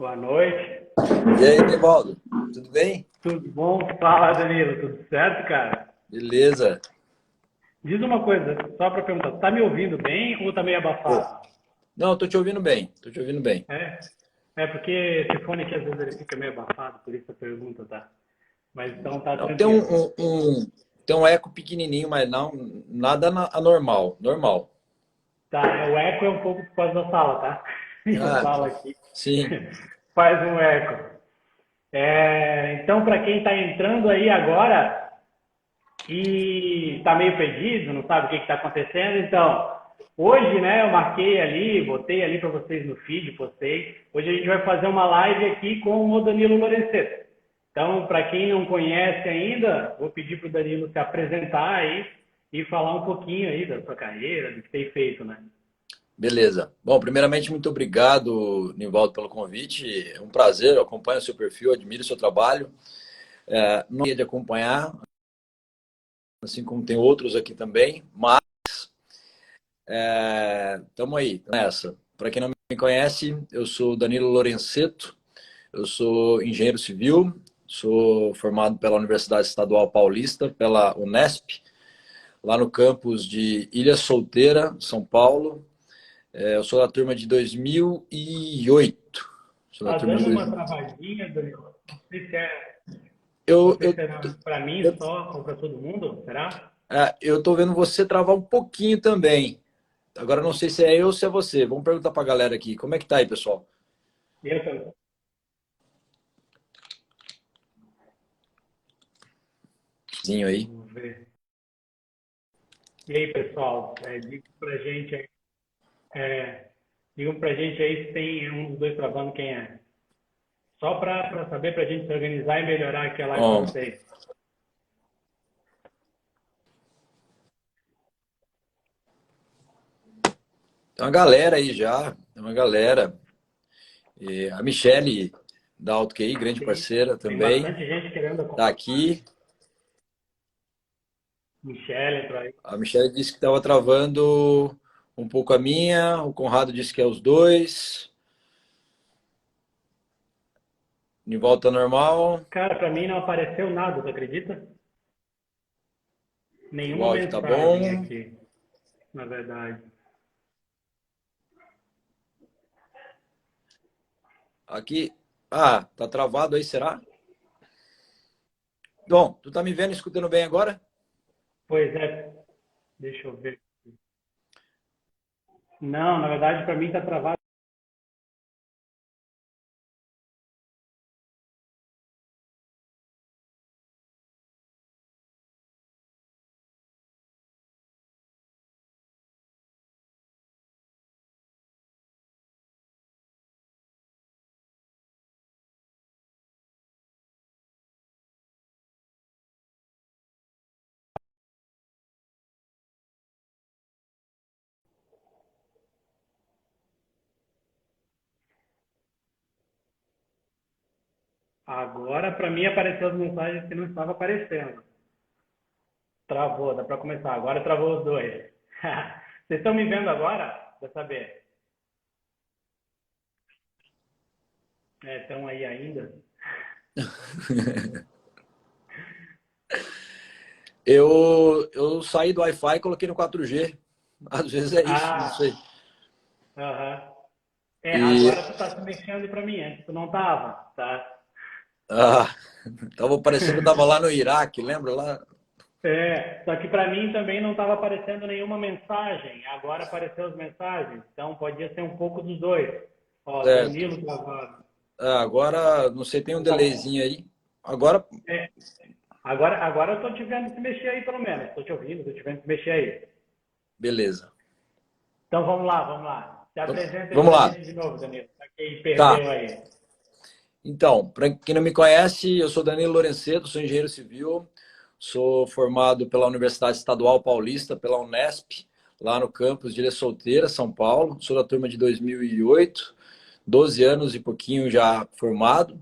Boa noite. E aí, Nivaldo, tudo bem? Tudo bom? Fala, Danilo. Tudo certo, cara? Beleza. Diz uma coisa, só para perguntar, tá me ouvindo bem ou tá meio Pô, abafado? não, tô te ouvindo bem, tô te ouvindo bem. É? É porque esse fone aqui às vezes ele fica meio abafado, por isso a pergunta, tá? Mas então tá Não, tem tranquilo. tem um eco pequenininho, mas não, nada anormal, normal. Tá, o eco é um pouco por causa da sala, tá? Minha Ah, sala aqui sim. faz um eco. Então, para quem está entrando aí agora, e está meio perdido, não sabe o que está acontecendo. Então, hoje, né, eu marquei ali, botei ali para vocês no feed, postei. Hoje a gente vai fazer uma live aqui com o Danilo Lorenzetti. Então, para quem não conhece ainda, vou pedir para o Danilo se apresentar aí e falar um pouquinho aí da sua carreira, do que tem feito, né? Beleza. Bom, primeiramente, muito obrigado, Nivaldo, pelo convite. É um prazer, eu acompanho o seu perfil, admiro o seu trabalho. Não ia de acompanhar, assim como tem outros aqui também, mas estamos aí, tamo nessa. Para quem não me conhece, eu sou Danilo Lorenzeto. Eu sou engenheiro civil, sou formado pela Universidade Estadual Paulista, pela Unesp, lá no campus de Ilha Solteira, São Paulo. Eu sou da turma de 2008. Sou da Tá turma de dando uma 2000. travadinha, Danilo. Não Eu, sei eu, se é para mim eu, só ou para todo mundo, será? eu tô vendo você travar um pouquinho também. Agora não sei se é eu ou se é você. Vamos perguntar para a galera aqui. Como é que tá aí, pessoal? Eu também. Zinho aí. Vamos ver. E aí, pessoal, digam pra gente aí se tem um dos dois travando quem é. Só para saber, pra gente se organizar e melhorar aqui a live para Bom, vocês. tem uma galera aí já. Tem uma galera. A Michele da AutoQI, grande parceira Tem também, bastante gente querendo está acompanhar. aqui. Michelle entrou aí. A Michelle disse que estava travando um pouco a minha, o Conrado disse que é os dois. De volta normal, Cara, para mim não apareceu nada, tu acredita? o Nenhuma áudio tá mensagem bom. aqui, na verdade. Aqui, tá travado aí, será? Bom, tu tá me vendo e escutando bem agora? Pois é, deixa eu ver. Não, na verdade para mim tá travado. Agora para mim apareceu as mensagens que não estava aparecendo. Travou, dá para começar. Agora travou os dois. Vocês estão me vendo agora? Para saber. Estão aí ainda? Eu saí do Wi-Fi e coloquei no 4G. Às vezes é isso, não sei. Ah, aham. E Agora tu tá se mexendo para mim, antes tu não tava, tá? ah, tava parecendo que eu tava lá no Iraque, lembra lá? Só que para mim também não estava aparecendo nenhuma mensagem. Agora apareceu as mensagens, então podia ser um pouco dos dois. Ó, Certo. Danilo travado. Agora, não sei, tem um Tá- delayzinho aí. Agora, É, agora eu tô te vendo se mexer aí pelo menos. Tô te ouvindo, tô te vendo se mexer aí. beleza. Então vamos lá, vamos lá. Se apresenta aí Vamos pra lá. gente de novo, Danilo, pra quem Tá. perdeu aí. Então, para quem não me conhece, eu sou Danilo Lorenzeto, sou engenheiro civil, sou formado pela Universidade Estadual Paulista, pela Unesp, lá no campus de Ilha Solteira, São Paulo. Sou da turma de 2008, 12 anos e pouquinho já formado.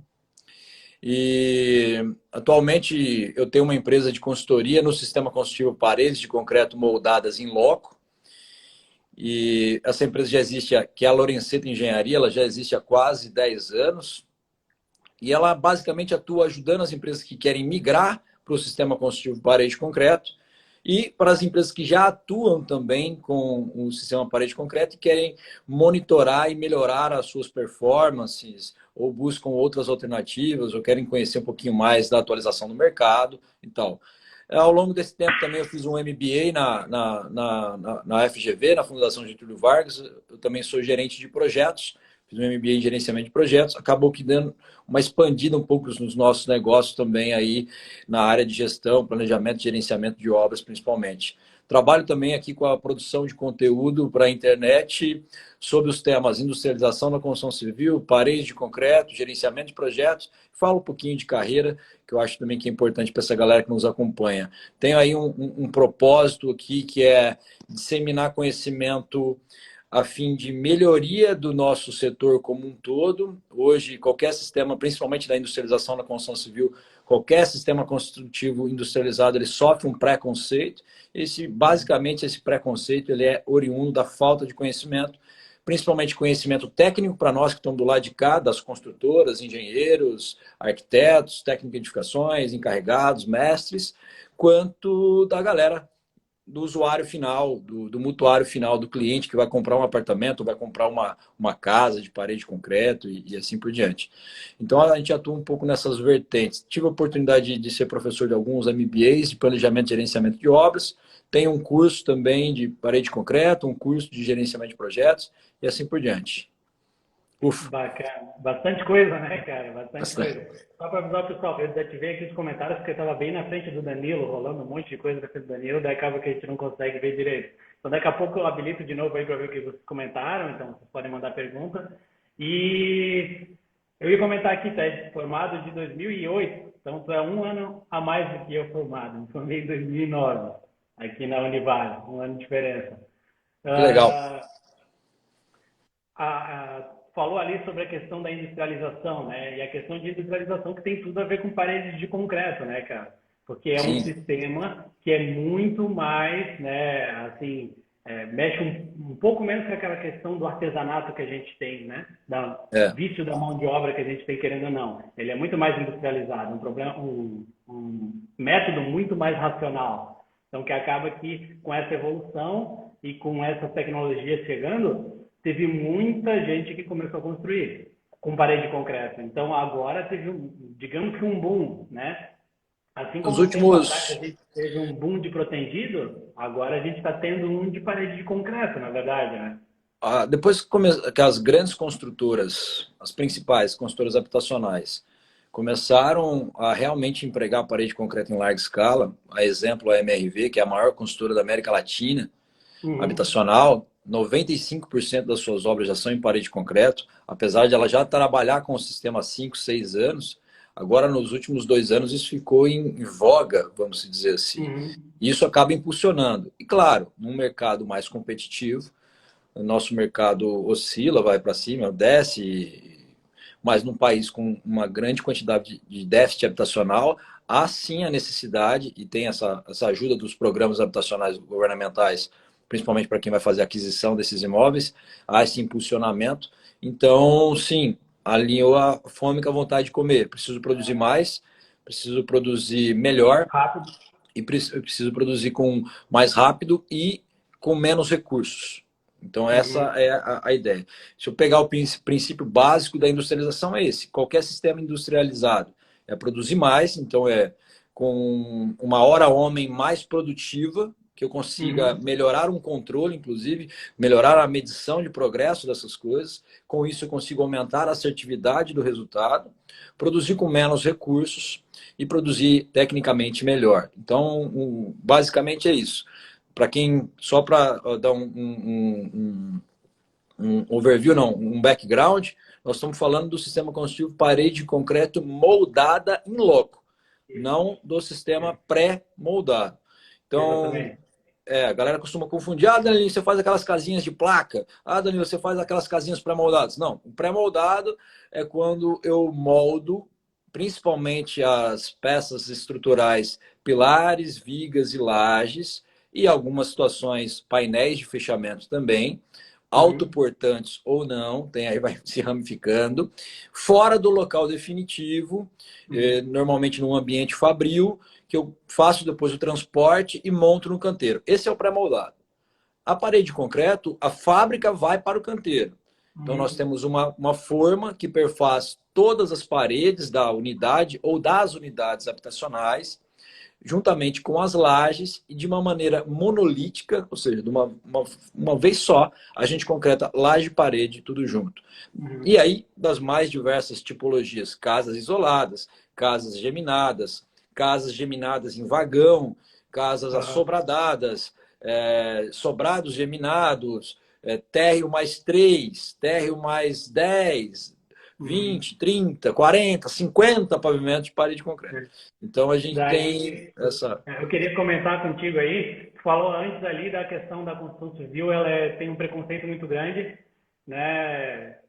E atualmente eu tenho uma empresa de consultoria no sistema construtivo paredes de concreto moldadas em loco. E essa empresa já existe, que é a Lorenzeto Engenharia, ela já existe há quase 10 anos. E ela basicamente atua ajudando as empresas que querem migrar para o sistema construtivo parede de concreto e para as empresas que já atuam também com o sistema parede de concreto e querem monitorar e melhorar as suas performances ou buscam outras alternativas ou querem conhecer um pouquinho mais da atualização do mercado e tal. Ao longo desse tempo também eu fiz um MBA na FGV, na Fundação Getúlio Vargas. Eu também sou gerente de projetos, fiz um MBA em gerenciamento de projetos. Acabou que dando uma expandida um pouco nos nossos negócios também aí na área de gestão, planejamento e gerenciamento de obras principalmente. Trabalho também aqui com a produção de conteúdo para a internet sobre os temas industrialização da construção civil, parede de concreto, gerenciamento de projetos. Falo um pouquinho de carreira, que eu acho também que é importante para essa galera que nos acompanha. Tenho aí um propósito aqui que é disseminar conhecimento a fim de melhoria do nosso setor como um todo. Hoje, qualquer sistema, principalmente da industrialização da construção civil, qualquer sistema construtivo industrializado, ele sofre um preconceito. Basicamente, esse preconceito ele é oriundo da falta de conhecimento, principalmente conhecimento técnico para nós que estamos do lado de cá, das construtoras, engenheiros, arquitetos, técnicos de edificações, encarregados, mestres, quanto da galera do usuário final, do mutuário final, do cliente que vai comprar um apartamento, vai comprar uma casa de parede de concreto e assim por diante. Então, a gente atua um pouco nessas vertentes. Tive a oportunidade de ser professor de alguns MBAs de planejamento e gerenciamento de obras, tenho um curso também de parede de concreto, um curso de gerenciamento de projetos e assim por diante. Ufa. Bacana. Bastante coisa, né, cara? Bastante Bastante. coisa. Só para avisar o pessoal, eu desativei aqui os comentários porque eu estava bem na frente do Danilo, rolando um monte de coisa na frente do Danilo, daí acaba que a gente não consegue ver direito. Então, daqui a pouco eu habilito de novo aí para ver o que vocês comentaram, então vocês podem mandar pergunta. E eu ia comentar aqui, tá? Formado de 2008, então tu é um ano a mais do que eu formado. Me formei em 2009, aqui na Univale, um ano de diferença. Que legal. Falou ali sobre a questão da industrialização, né? E a questão de industrialização que tem tudo a ver com paredes de concreto, né, cara? Porque é um Sim. sistema que é muito mais, né, assim, mexe um pouco menos com aquela questão do artesanato que a gente tem, né? Da vício da mão de obra que a gente tem, querendo ou não. Ele é muito mais industrializado, um método muito mais racional. Então, que acaba que com essa evolução e com essas tecnologias chegando, teve muita gente que começou a construir com parede de concreto. Então, agora teve, digamos que um boom, né? Assim como tempo atrás a gente teve um boom de protendido, agora a gente está tendo um de parede de concreto, na verdade, né? Depois que as grandes construtoras, as principais construtoras habitacionais, começaram a realmente empregar a parede de concreto em larga escala, a exemplo a MRV, que é a maior construtora da América Latina, habitacional, 95% das suas obras já são em parede de concreto, apesar de ela já trabalhar com o sistema há 5, 6 anos, agora nos últimos 2 anos isso ficou em voga, vamos dizer assim. E isso acaba impulsionando. E claro, num mercado mais competitivo, o nosso mercado oscila, vai para cima, desce, mas num país com uma grande quantidade de déficit habitacional, há sim a necessidade, e tem essa ajuda dos programas habitacionais governamentais, principalmente para quem vai fazer a aquisição desses imóveis, há esse impulsionamento. Então, sim, alinhou a fome com a vontade de comer. Preciso produzir mais, preciso produzir melhor, rápido, e preciso produzir com mais rápido e com menos recursos. Então, essa é a ideia. Se eu pegar o princípio básico da industrialização, é esse. Qualquer sistema industrializado é produzir mais, então é com uma hora homem mais produtiva, que eu consiga melhorar um controle, inclusive, melhorar a medição de progresso dessas coisas. Com isso, eu consigo aumentar a assertividade do resultado, produzir com menos recursos e produzir tecnicamente melhor. Então, basicamente é isso. Para quem, só para dar um overview, não, um background, nós estamos falando do sistema construtivo parede de concreto moldada em loco, não do sistema pré-moldado. Então, a galera costuma confundir. Danilo, você faz aquelas casinhas de placa. Danilo, você faz aquelas casinhas pré-moldadas. Não, o pré-moldado é quando eu moldo principalmente as peças estruturais, pilares, vigas e lajes, e algumas situações painéis de fechamento também, Uhum. autoportantes ou não, tem aí vai se ramificando, fora do local definitivo, Uhum. normalmente num ambiente fabril, que eu faço depois o transporte e monto no canteiro. Esse é o pré-moldado. A parede de concreto, a fábrica vai para o canteiro. Então, nós Uhum. temos uma forma que perfaz todas as paredes da unidade ou das unidades habitacionais, juntamente com as lajes, e de uma maneira monolítica, ou seja, de uma vez só, a gente concreta laje e parede, tudo junto. Uhum. E aí, das mais diversas tipologias, casas isoladas, casas geminadas em vagão, casas Aham. assobradadas, sobrados geminados, térreo mais 3, térreo mais 10, Uhum. 20, 30, 40, 50 pavimentos de parede de concreto. É. Então, a gente tem Daí, essa... eu queria comentar contigo aí, tu falou antes ali da questão da construção civil, ela tem um preconceito muito grande, né?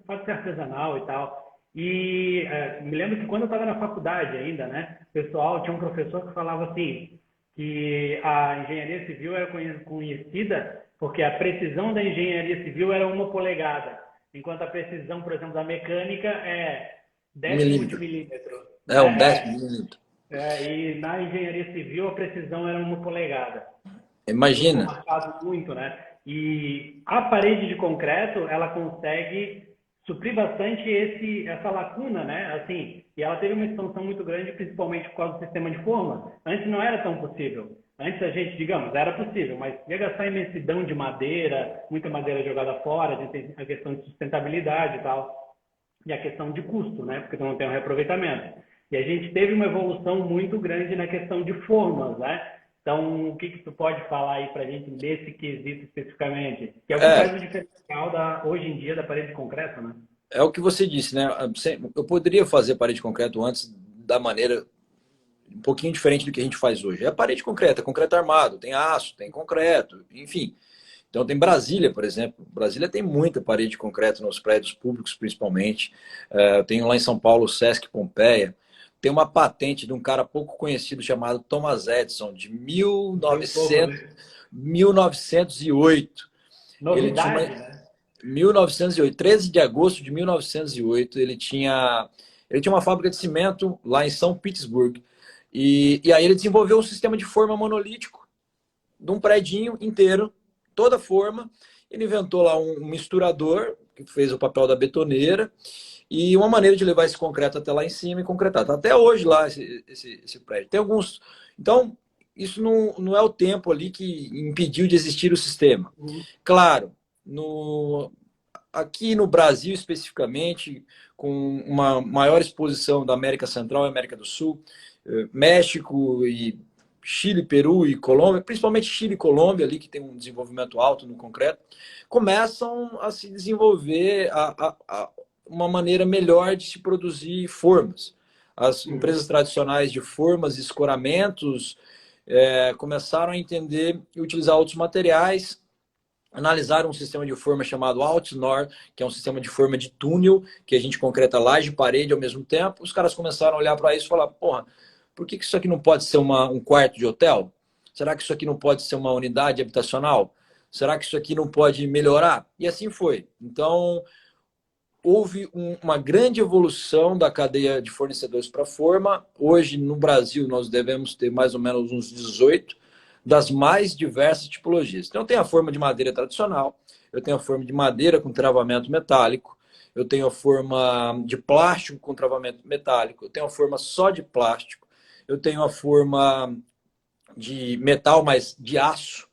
Pode ser artesanal e tal. E me lembro que quando eu estava na faculdade ainda, né? Pessoal, tinha um professor que falava assim, que a engenharia civil era conhecida porque a precisão da engenharia civil era 1 polegada, enquanto a precisão, por exemplo, da mecânica é décimos de milímetro. milímetro, É um né? décimo milímetro. E na engenharia civil a precisão era 1 polegada. Isso ficou Imagina. marcado muito, né? E a parede de concreto, ela consegue suprir bastante essa lacuna, né? Assim, e ela teve uma expansão muito grande, principalmente por causa do sistema de forma. Antes não era tão possível. Antes a gente, digamos, era possível, mas ia gastar imensidão de madeira, muita madeira jogada fora, a questão de sustentabilidade e tal, e a questão de custo, né? Porque tu não tem um reaproveitamento. E a gente teve uma evolução muito grande na questão de formas, né? Então, o que que tu pode falar aí para a gente nesse quesito especificamente? Que é o que faz É, o diferencial hoje em dia da parede de concreto, né? é o que você disse, né? Eu poderia fazer parede de concreto antes da maneira um pouquinho diferente do que a gente faz hoje. É parede concreta, concreto armado, tem aço, tem concreto, enfim. Então tem Brasília, por exemplo. Brasília tem muita parede de concreto nos prédios públicos, principalmente. Eu tenho lá em São Paulo o Sesc Pompeia. Tem uma patente de um cara pouco conhecido chamado Thomas Edison, de Vi um pouco ali. 1908. Ele tinha uma, Novidade, né? 1908, 13 de agosto de 1908, ele tinha uma fábrica de cimento lá em São Petersburgo. E aí ele desenvolveu um sistema de forma monolítico de um predinho inteiro, toda a forma. Ele inventou lá um misturador, que fez o papel da betoneira, e uma maneira de levar esse concreto até lá em cima e concretar. Tá até hoje lá esse prédio. Tem alguns. Então, isso não é o tempo ali que impediu de existir o sistema. Uhum. Claro, aqui no Brasil especificamente, com uma maior exposição da América Central e América do Sul, México e Chile, Peru e Colômbia, principalmente Chile e Colômbia, ali que tem um desenvolvimento alto no concreto, começam a se desenvolver uma maneira melhor de se produzir formas. As Uhum. empresas tradicionais de formas e escoramentos começaram a entender e utilizar outros materiais, analisaram um sistema de forma chamado Altnor, que é um sistema de forma de túnel, que a gente concreta laje e parede ao mesmo tempo. Os caras começaram a olhar para isso e falar, porra, por que isso aqui não pode ser um quarto de hotel? Será que isso aqui não pode ser uma unidade habitacional? Será que isso aqui não pode melhorar? E assim foi. Então, houve uma grande evolução da cadeia de fornecedores para a forma. Hoje, no Brasil, nós devemos ter mais ou menos uns 18 das mais diversas tipologias. Então, eu tenho a forma de madeira tradicional, eu tenho a forma de madeira com travamento metálico, eu tenho a forma de plástico com travamento metálico, eu tenho a forma só de plástico, eu tenho a forma de metal, mas de aço,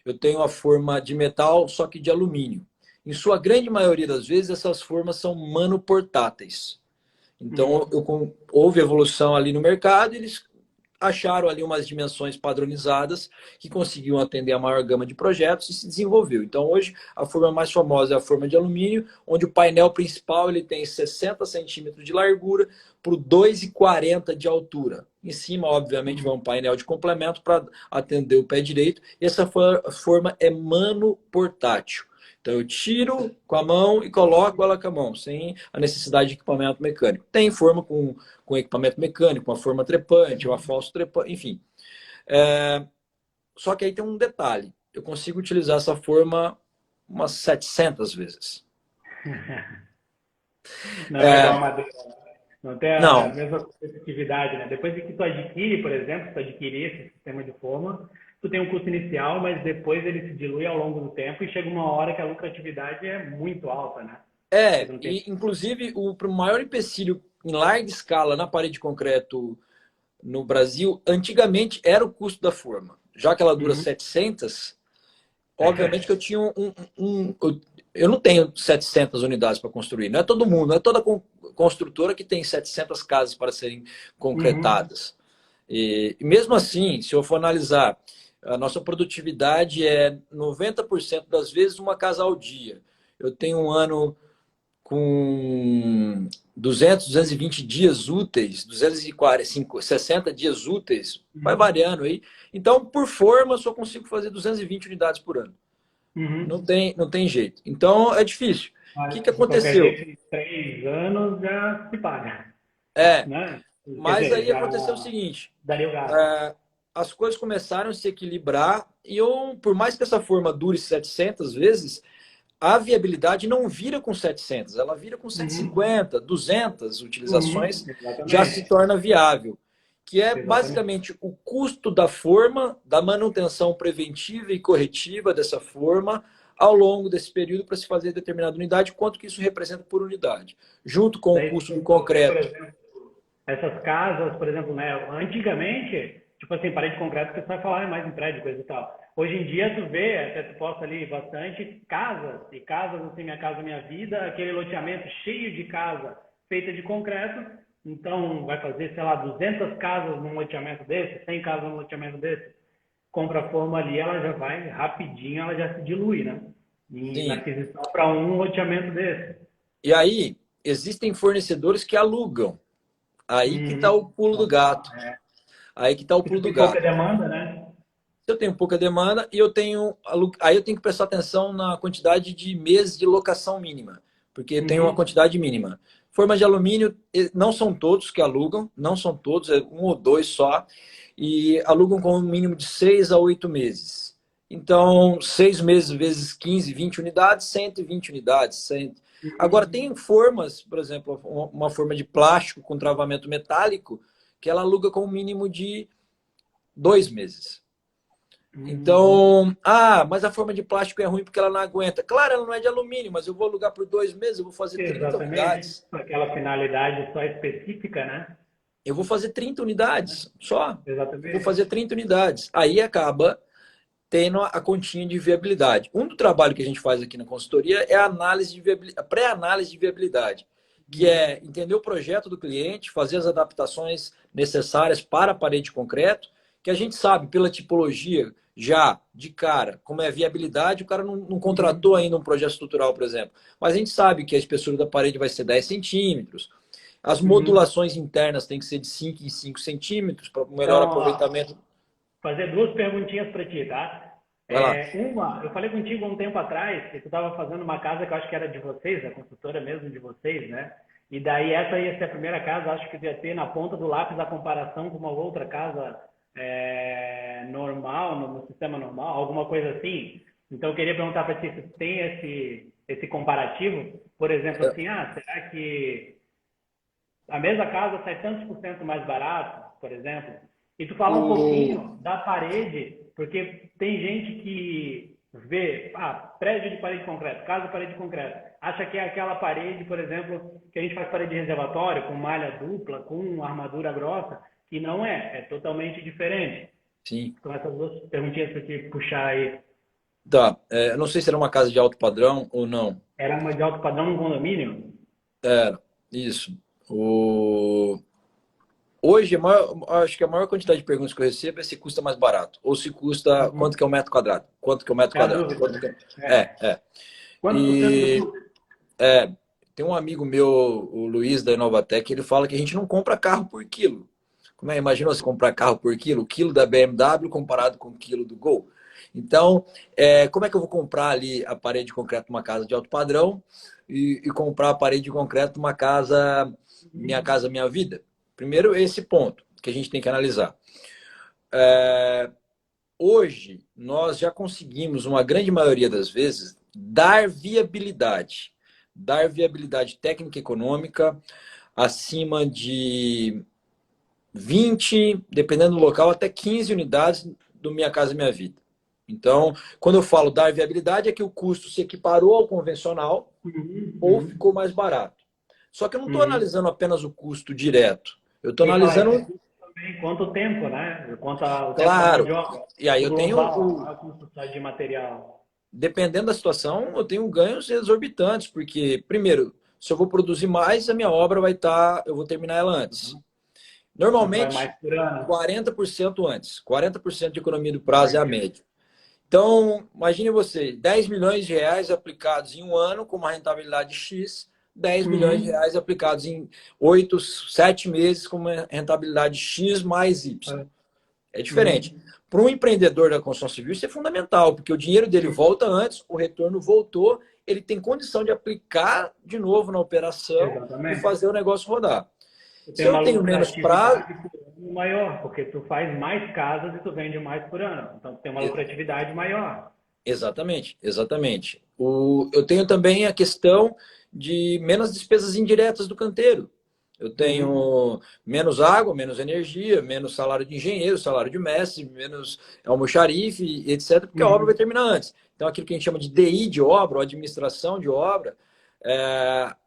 eu tenho a forma de metal, só que de alumínio. Em sua grande maioria das vezes, essas formas são manoportáteis. Então, Uhum. houve evolução ali no mercado, e eles acharam ali umas dimensões padronizadas que conseguiam atender a maior gama de projetos e se desenvolveu. Então, hoje, a forma mais famosa é a forma de alumínio, onde o painel principal ele tem 60 centímetros de largura por 2,40 de altura. Em cima, obviamente, vai Uhum. um painel de complemento para atender o pé direito. E essa forma é manoportátil. Então, eu tiro com a mão e coloco ela com a mão, sem a necessidade de equipamento mecânico. Tem forma com equipamento mecânico, uma forma trepante, uma falso trepante, enfim. Só que aí tem um detalhe. Eu consigo utilizar essa forma umas 700 vezes. Não é igual a É, madeira. Não tem a não, mesma competitividade, né? Depois de que tu adquire, por exemplo, tu adquirir esse sistema de forma, tu tem um custo inicial, mas depois ele se dilui ao longo do tempo e chega uma hora que a lucratividade é muito alta, né? Depois de um tempo. e inclusive o maior empecilho em larga escala na parede de concreto no Brasil, antigamente era o custo da forma. Já que ela dura Uhum. 700, obviamente que eu tinha eu não tenho 700 unidades para construir. Não é todo mundo, não é toda construtora que tem 700 casas para serem Uhum. concretadas. E mesmo assim, se eu for analisar, a nossa produtividade é 90% das vezes uma casa ao dia. Eu tenho um ano com 200, 220 dias úteis, 240, 60 dias úteis, vai Uhum. variando aí. Então, por forma, eu só consigo fazer 220 unidades por ano. Uhum. Não tem jeito. Então, é difícil. O Mas, que, que de qualquer aconteceu? jeito, em 3 anos já se paga, É, né? Quer mas dizer, aí aconteceu o já seguinte, daria o gasto. é, as coisas começaram a se equilibrar e eu, por mais que essa forma dure 700 vezes, a viabilidade não vira com 700, ela vira com Uhum. 150, 200 Uhum. utilizações, já se Exatamente. torna viável, que é Exatamente. basicamente o custo da forma, da manutenção preventiva e corretiva dessa forma ao longo desse período para se fazer determinada unidade, quanto que isso representa por unidade, junto com o Daí, custo do se tu vê, por concreto. exemplo, essas casas, por exemplo, né, antigamente, tipo assim, parede de concreto, que você vai falar mais em prédio, coisa e tal. Hoje em dia, tu vê, até tu posta ali bastante casas, e casas, assim, Minha Casa Minha Vida, aquele loteamento cheio de casa feita de concreto, então vai fazer, sei lá, 200 casas num loteamento desse, 100 casas num loteamento desse, compra a forma ali, ela já vai rapidinho, ela já se dilui, né? Na Sim. aquisição para um loteamento desse. E aí, existem fornecedores que alugam. Aí que está o Uhum. pulo do gato. É. Aí que está o Se pulo tu do tem pouca gato. demanda, né? Eu tenho pouca demanda e eu tenho aí eu tenho que prestar atenção na quantidade de meses de locação mínima, porque tem uma Uhum. quantidade mínima. Formas de alumínio não são todos que alugam, não são todos, é um ou dois só, e alugam com um mínimo de 6 a 8 meses. Então, 6 meses vezes 15, 20 unidades, 120 unidades. 100. Agora, Uhum. tem formas, por exemplo, uma forma de plástico com travamento metálico, que ela aluga com um mínimo de 2 meses. Uhum. Então, mas a forma de plástico é ruim porque ela não aguenta. Claro, ela não é de alumínio, mas eu vou alugar por 2 meses, eu vou fazer 30 Exatamente. unidades. Aquela finalidade só específica, né? Eu vou fazer 30 unidades só. Eu vou fazer Exatamente. 30 unidades. Aí acaba tendo a continha de viabilidade. Um do trabalho que a gente faz aqui na consultoria é a análise de viabilidade, a pré-análise de viabilidade, que Uhum. é entender o projeto do cliente, fazer as adaptações necessárias para a parede de concreto, que a gente sabe pela tipologia já de cara como é a viabilidade, o cara não contratou Uhum. ainda um projeto estrutural, por exemplo. Mas a gente sabe que a espessura da parede vai ser 10 centímetros, as Uhum. modulações internas têm que ser de 5 em 5 centímetros para o melhor Então, ó, aproveitamento. fazer duas perguntinhas para ti, tá? Vai lá. Uma, eu falei contigo há um tempo atrás que tu estava fazendo uma casa que eu acho que era de vocês, a construtora mesmo de vocês, né? E daí essa ia ser a primeira casa, acho que ia ter na ponta do lápis a comparação com uma outra casa normal, no sistema normal, alguma coisa assim. Então eu queria perguntar para ti se tem esse comparativo, por exemplo, assim, será que a mesma casa sai tantos por cento mais barato, por exemplo, e tu falar um O, pouquinho da parede, porque tem gente que vê, prédio de parede de concreto, casa de parede de concreto, acha que é aquela parede, por exemplo, que a gente faz parede de reservatório, com malha dupla, com armadura grossa, e não é totalmente diferente. sim. Então essas duas perguntinhas para te puxar aí. Tá. Eu não sei se era uma casa de alto padrão ou não. Era uma de alto padrão no condomínio? Era, isso. O... Hoje, acho que a maior quantidade de perguntas que eu recebo é se custa mais barato. Ou se custa quanto Uhum. que é o metro quadrado. Quanto que é o metro É a quadrado. dúvida, né? É. Quantos por cento do E custo? tem um amigo meu, o Luiz da Inovatec, ele fala que a gente não compra carro por quilo. Como é? Imagina você comprar carro por quilo, o quilo da BMW comparado com o quilo do Gol. Então, como é que eu vou comprar ali a parede de concreto de uma casa de alto padrão e comprar a parede de concreto de uma casa, Minha Casa Minha Vida? Primeiro, esse ponto que a gente tem que analisar. Hoje, nós já conseguimos, uma grande maioria das vezes, dar viabilidade técnica e econômica acima de 20, dependendo do local, até 15 unidades do Minha Casa Minha Vida. Então, quando eu falo dar viabilidade, é que o custo se equiparou ao convencional Uhum, ou ficou mais barato. Só que eu não estou uhum. analisando apenas o custo direto. Eu estou Eu ia falar isso analisando, também, quanto tempo, né? Quanto ao tempo da mão claro, de obra. e aí O eu tenho global, não é o custo só de material. dependendo da situação, eu tenho ganhos exorbitantes, porque, primeiro, se eu vou produzir mais, a minha obra vai estar, eu vou terminar ela antes. Uhum. Então, tu vai mais Normalmente, por ano. 40% antes. 40% de economia do prazo é a Entendi. média. Então, imagine você, 10 milhões de reais aplicados em um ano com uma rentabilidade X, 10 milhões de Uhum. reais aplicados em 8, 7 meses com uma rentabilidade X mais Y. É. É diferente. Uhum. Para um empreendedor da construção civil, isso é fundamental, porque o dinheiro dele volta antes, o retorno voltou, ele tem condição de aplicar de novo na operação e Exatamente. fazer o negócio rodar. Tu Se tem eu uma tenho menos prazo, lucratividade por ano maior, porque tu faz mais casas e tu vende mais por ano. Então, tu tem uma lucratividade maior. exatamente, exatamente. Eu tenho também a questão de menos despesas indiretas do canteiro. Eu Uhum. tenho menos água, menos energia, menos salário de engenheiro, salário de mestre, menos almoxarife, etc., porque a obra vai Uhum. terminar antes. Então, aquilo que a gente chama de DI de obra, ou administração de obra,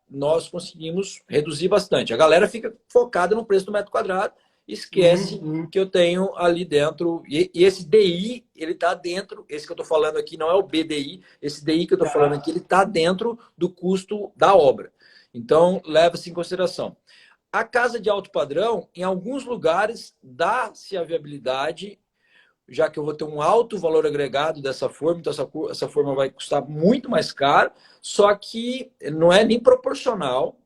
nós conseguimos reduzir bastante. A galera fica focada no preço do metro quadrado, Uhum. esquece Uhum. que eu tenho ali dentro, e esse DI, ele está dentro, esse que eu estou falando aqui não é o BDI, esse DI que eu estou falando Tá. aqui, ele está dentro do custo da obra. Então, leva-se em consideração. A casa de alto padrão, em alguns lugares, dá-se a viabilidade, já que eu vou ter um alto valor agregado dessa forma, então essa forma vai custar muito mais caro, só que não é nem proporcional,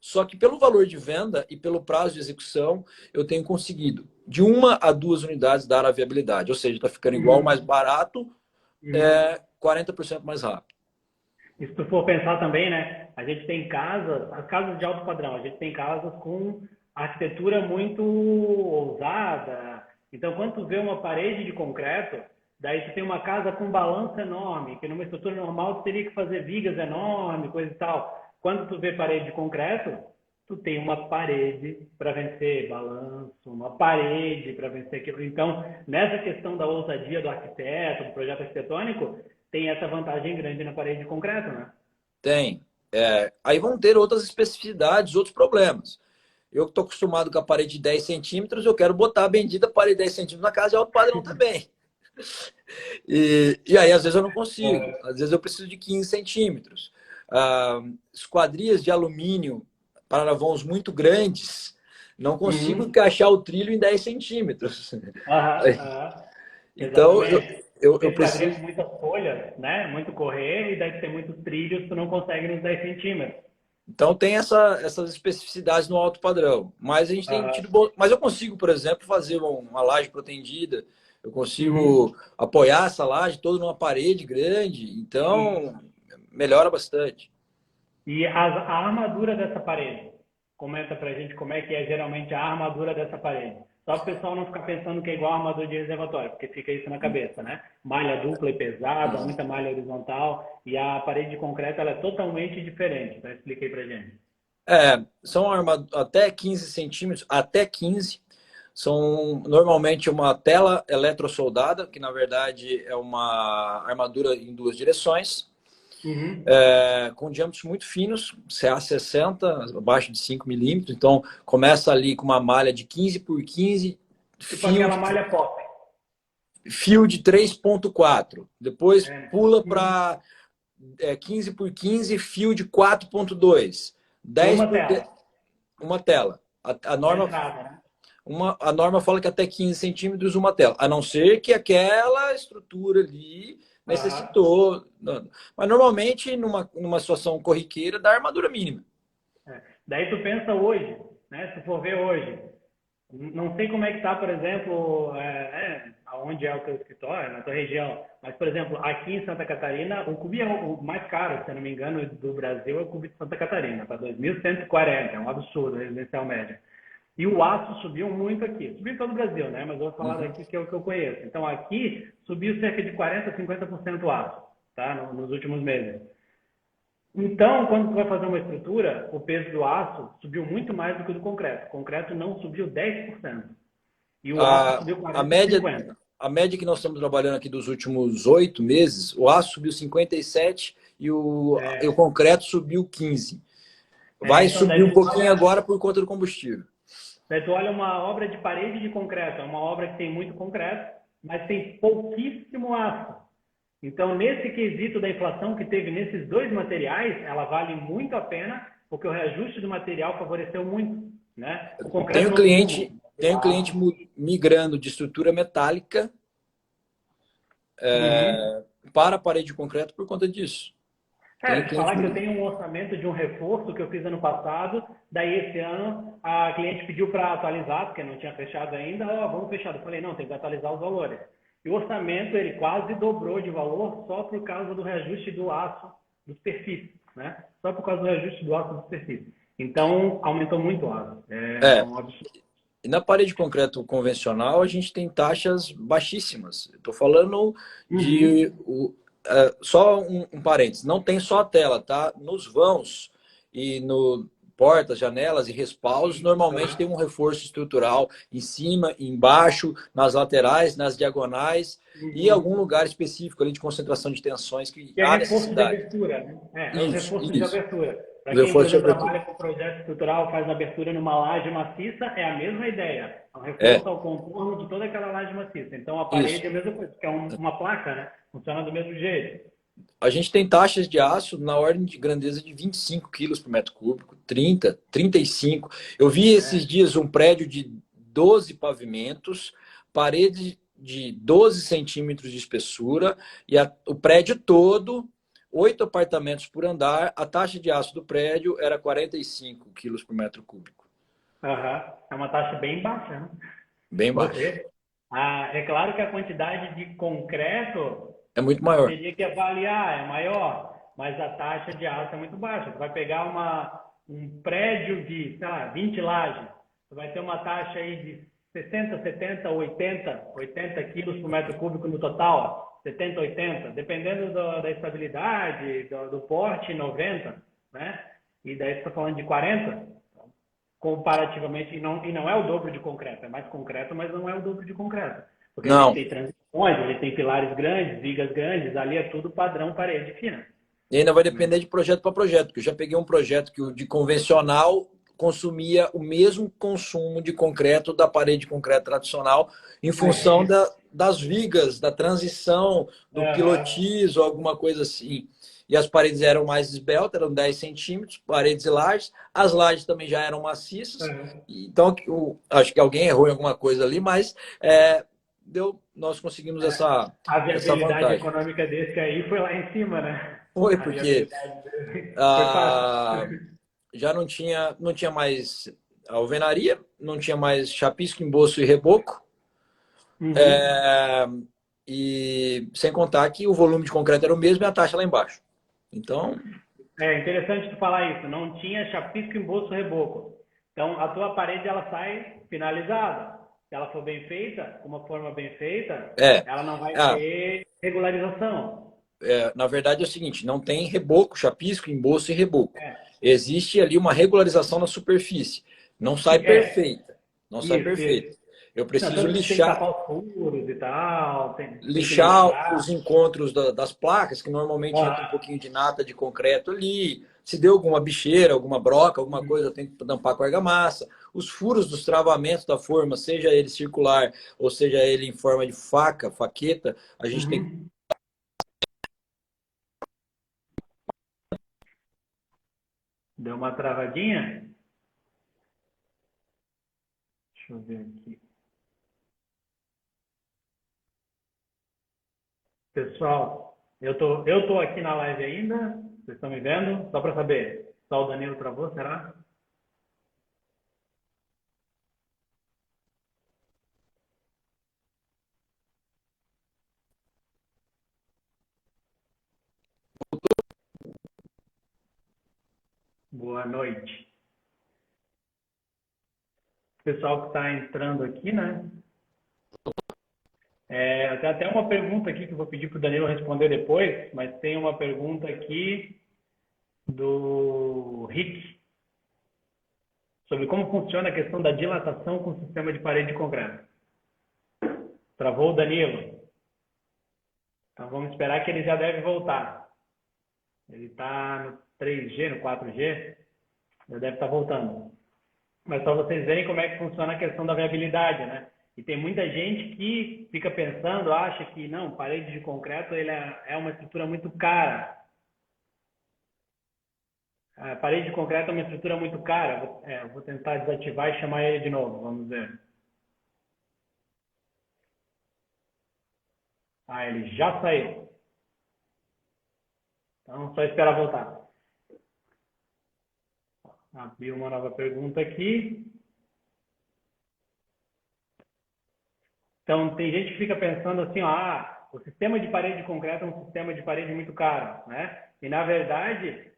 só que pelo valor de venda e pelo prazo de execução, eu tenho conseguido de uma a duas unidades dar a viabilidade, ou seja, está ficando igual, mais Uhum. barato, Uhum. 40% mais rápido. E se tu for pensar também, né? A gente tem casas, as casas de alto padrão, a gente tem casas com arquitetura muito ousada. Então, quando tu vê uma parede de concreto, daí tu tem uma casa com balanço enorme, que numa estrutura normal tu teria que fazer vigas enormes, coisa e tal. Quando tu vê parede de concreto, tu tem uma parede para vencer balanço, uma parede para vencer aquilo. Então, nessa questão da ousadia do arquiteto, do projeto arquitetônico, tem essa vantagem grande na parede de concreto, né? Tem. Aí vão ter outras especificidades, outros problemas. Eu que estou acostumado com a parede de 10 centímetros, eu quero botar a bendita parede de 10 centímetros na casa de alto padrão também. E aí, às vezes, eu não consigo. É. Às vezes, eu preciso de 15 centímetros. Ah, esquadrias de alumínio para vãos muito grandes, não consigo Uhum. encaixar o trilho em 10 centímetros. Aham, aham. Então, Exatamente. eu Porque esquadria preciso. com muitas folhas, né? Muito correr, e daí tem muitos trilhos, tu não consegue nos 10 centímetros. Então, tem essas especificidades no alto padrão. Mas a gente tem Aham. tido. Mas eu consigo, por exemplo, fazer uma laje protendida. Eu Uhum. consigo apoiar essa laje toda numa parede grande. Sim. Então, melhora bastante. E a armadura dessa parede? Comenta pra gente como é que é geralmente a armadura dessa parede. Só para o pessoal não ficar pensando que é igual a armadura de reservatório, porque fica isso na cabeça, né? Malha dupla e pesada, muita malha horizontal, e a parede de concreto ela é totalmente diferente. Então, expliquei pra gente. São até 15 centímetros, até 15. São normalmente uma tela eletrosoldada, que na verdade é uma armadura em duas direções, Uhum. com diâmetros muito finos, CA60, abaixo de 5 milímetros. Então, começa ali com uma malha de 15 por 15, Tipo fio aquela de, malha pop. fio de 3,4. Depois É. pula Uhum. para 15 por 15, fio de 4,2. E 10 uma por tela, uma tela. A para norma entrada, né? a norma fala que até 15 centímetros uma tela, a não ser que aquela estrutura ali Aham. necessitou. Mas normalmente, numa situação corriqueira, dá armadura mínima. É. Daí tu pensa hoje, né? Se tu for ver hoje, não sei como é que está, por exemplo, aonde é o teu escritório, na tua região, mas, por exemplo, aqui em Santa Catarina, o cubo é o mais caro, se eu não me engano, do Brasil é o cubo de Santa Catarina, para 2.140, é um absurdo, residencial médio. E o aço subiu muito aqui. Subiu em todo o Brasil, né? Mas eu vou falar Uhum. daqui que é o que eu conheço. Então, aqui subiu cerca de 40%, 50% o aço, tá? Nos últimos meses. Então, quando você vai fazer uma estrutura, o peso do aço subiu muito mais do que o do concreto. O concreto não subiu 10%. E o aço A, subiu a 40%, média, 50%. a média que nós estamos trabalhando aqui dos últimos 8 meses, o aço subiu 57 e o concreto subiu 15. Vai Então, subir daí um tu pouquinho olha, agora por conta do combustível. daí tu olha uma obra de parede de concreto, é uma obra que tem muito concreto, mas tem pouquíssimo aço. Então, nesse quesito da inflação que teve nesses dois materiais, ela vale muito a pena, porque o reajuste do material favoreceu muito, né? O concreto Tenho não subiu muito, cliente, o tenho cliente aço. migrando de estrutura metálica Uhum. para a parede de concreto por conta disso. Cara, Tenho te cliente falar que eu migrando. tenho um orçamento de um reforço que eu fiz ano passado, daí esse ano a cliente pediu para atualizar, porque não tinha fechado ainda, ó, vamos fechar. Eu falei, não, tem que atualizar os valores. E o orçamento, ele quase dobrou de valor só por causa do reajuste do aço dos perfis, né? Só por causa do reajuste do aço dos perfis. Então, aumentou muito o aço. É É, um absurdo. e na parede de concreto convencional, a gente tem taxas baixíssimas. Estou falando de. Uhum. Só um parênteses: não tem só a tela, tá? Nos vãos e no portas, janelas e respaldos, normalmente tem Uhum. um reforço estrutural em cima, embaixo, nas laterais, nas diagonais e algum Uhum. lugar específico ali de concentração de tensões que Que é há reforço de necessidade. abertura, né? É os Isso, reforços de isso. abertura. Para O quem, por reforço de exemplo, abertura. trabalha com projeto estrutural, faz abertura numa laje maciça, é a mesma ideia. É um É, reforço ao contorno de toda aquela laje maciça. Então, a isso. parede é a mesma coisa, que é uma placa, né? Funciona do mesmo jeito. A gente tem taxas de aço na ordem de grandeza de 25 quilos por metro cúbico, 30, 35. Eu vi esses É. dias um prédio de 12 pavimentos, parede de 12 centímetros de espessura, e o prédio todo, 8 apartamentos por andar, a taxa de aço do prédio era 45 quilos por metro cúbico. Aham. É uma taxa bem baixa, né? Bem baixo. Você. É claro que a quantidade de concreto É muito maior. teria que avaliar, é maior, mas a taxa de aço é muito baixa. Você vai pegar um prédio de, sei lá, 20 lajes, você vai ter uma taxa aí de 60, 70, 80 quilos por metro cúbico no total, 70, 80, dependendo da estabilidade, do porte, 90, né? E daí você está falando de 40, comparativamente, e não é o dobro de concreto, é mais concreto, mas não é o dobro de concreto. Porque a gente Não, tem transições, a gente tem pilares grandes, vigas grandes, ali é tudo padrão parede fina. e ainda vai Né? depender de projeto para projeto, porque eu já peguei um projeto que o de convencional consumia o mesmo consumo de concreto da parede de concreto tradicional, em função Imagina. das vigas, da transição, do Aham. pilotis ou alguma coisa assim. E as paredes eram mais esbeltas, eram 10 centímetros, paredes e lajes. As lajes também já eram maciças. Aham. Então, acho que alguém errou em alguma coisa ali, mas nós conseguimos A essa viabilidade vantagem. econômica desse aí foi lá em cima, né? Foi A porque viabilidade dele foi fácil. ah, já não tinha mais alvenaria, não tinha mais chapisco, emboço e reboco, Uhum. é, e sem contar que o volume de concreto era o mesmo e a taxa lá embaixo. Então, É interessante tu falar isso. Não tinha chapisco, emboço, reboco. Então, a tua parede ela sai finalizada. Se ela for bem feita, com uma forma bem feita, é, ela não vai ah, ter regularização. na verdade é o seguinte, não tem reboco, chapisco, emboço e reboco. É, Existe ali uma regularização na superfície. Não sai perfeita, não sai isso, perfeita. isso. Eu Não, preciso tanto que tem que lixar, tapar os furos e tal, tem que lixar lixar. os encontros das placas, que normalmente entra um Ah, pouquinho de nata de concreto ali. Se deu alguma bicheira, alguma broca, alguma uhum, coisa, eu tenho que tampar com argamassa. Os furos dos travamentos da forma, seja ele circular ou seja ele em forma de faca, faqueta, a gente tem que. uhum. Deu uma travadinha? Deixa eu ver aqui. Pessoal, eu tô aqui na live ainda. Vocês estão me vendo? Só para saber. Só o Danilo travou, será? Boa noite. pessoal que está entrando aqui, né? Tem até uma pergunta aqui que eu vou pedir para o Danilo responder depois, mas tem uma pergunta aqui do Rick sobre como funciona a questão da dilatação com o sistema de parede de concreto. Travou o Danilo? Então vamos esperar que ele já deve voltar. Ele está no 3G, no 4G, já deve estar voltando. Mas só vocês verem como é que funciona a questão da viabilidade, né? E tem muita gente que fica pensando, acha que não, parede de concreto ele é uma estrutura muito cara. A parede de concreto é uma estrutura muito cara. Eu vou tentar desativar e chamar ele de novo, vamos ver. Ah, ele já saiu. Então, só esperar voltar. Abri uma nova pergunta aqui. Então, tem gente que fica pensando assim, o sistema de parede de concreto é um sistema de parede muito caro, né? E, na verdade,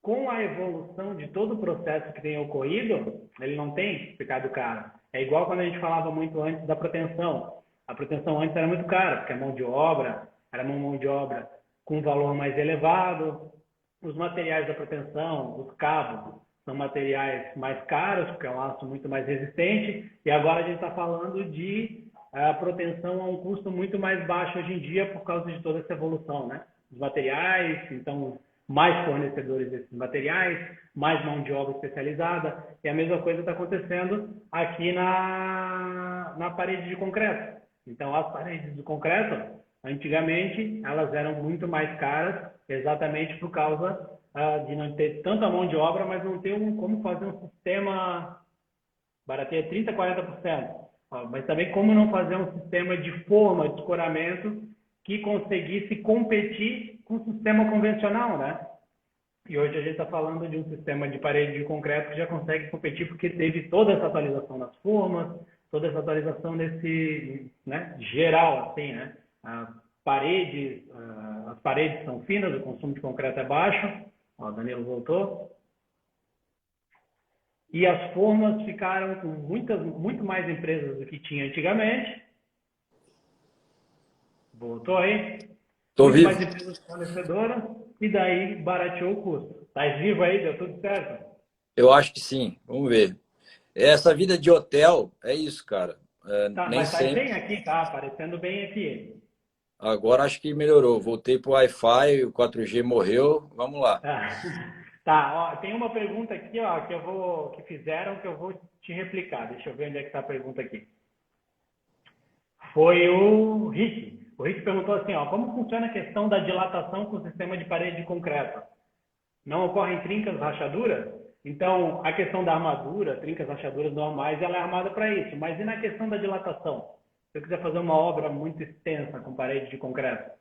com a evolução de todo o processo que tem ocorrido, ele não tem ficado caro. É igual quando a gente falava muito antes da proteção. A proteção antes era muito cara, porque a mão de obra era uma mão de obra com um valor mais elevado. Os materiais da proteção, os cabos, são materiais mais caros, porque é um aço muito mais resistente. E agora a gente está falando de proteção a um custo muito mais baixo hoje em dia por causa de toda essa evolução, né? Os materiais, então, mais fornecedores desses materiais, mais mão de obra especializada. E a mesma coisa está acontecendo aqui na parede de concreto. Então, as paredes de concreto, antigamente, elas eram muito mais caras, exatamente por causa de não ter tanta mão de obra, mas não ter como fazer um sistema barateia 30%, 40%. Mas também como não fazer um sistema de forma, de escoramento, que conseguisse competir com o sistema convencional, né? E hoje a gente está falando de um sistema de parede de concreto que já consegue competir porque teve toda essa atualização nas formas, toda essa atualização desse, né, geral, assim, né? As paredes são finas, o consumo de concreto é baixo. O Danilo voltou. E as formas ficaram com muito mais empresas do que tinha antigamente. Voltou aí? Tô Muito vivo. mais empresas fornecedoras e daí barateou o custo. Tá vivo aí? Deu tudo certo? Eu acho que sim. Vamos ver. Essa vida de hotel é isso, cara. Tá, Nem mas tá sempre. bem aqui, tá aparecendo bem aqui. Agora acho que melhorou. Voltei pro Wi-Fi, o 4G morreu. Vamos lá. Tá, ó, tem uma pergunta aqui, ó, que fizeram que eu vou te replicar. Deixa eu ver onde é que está a pergunta aqui. Foi o Rick. O Rick perguntou assim, ó, como funciona a questão da dilatação com o sistema de parede de concreto? Não ocorrem trincas, rachaduras? Então, a questão da armadura, trincas, rachaduras normais, ela é armada para isso. Mas e na questão da dilatação? Se eu quiser fazer uma obra muito extensa com parede de concreto?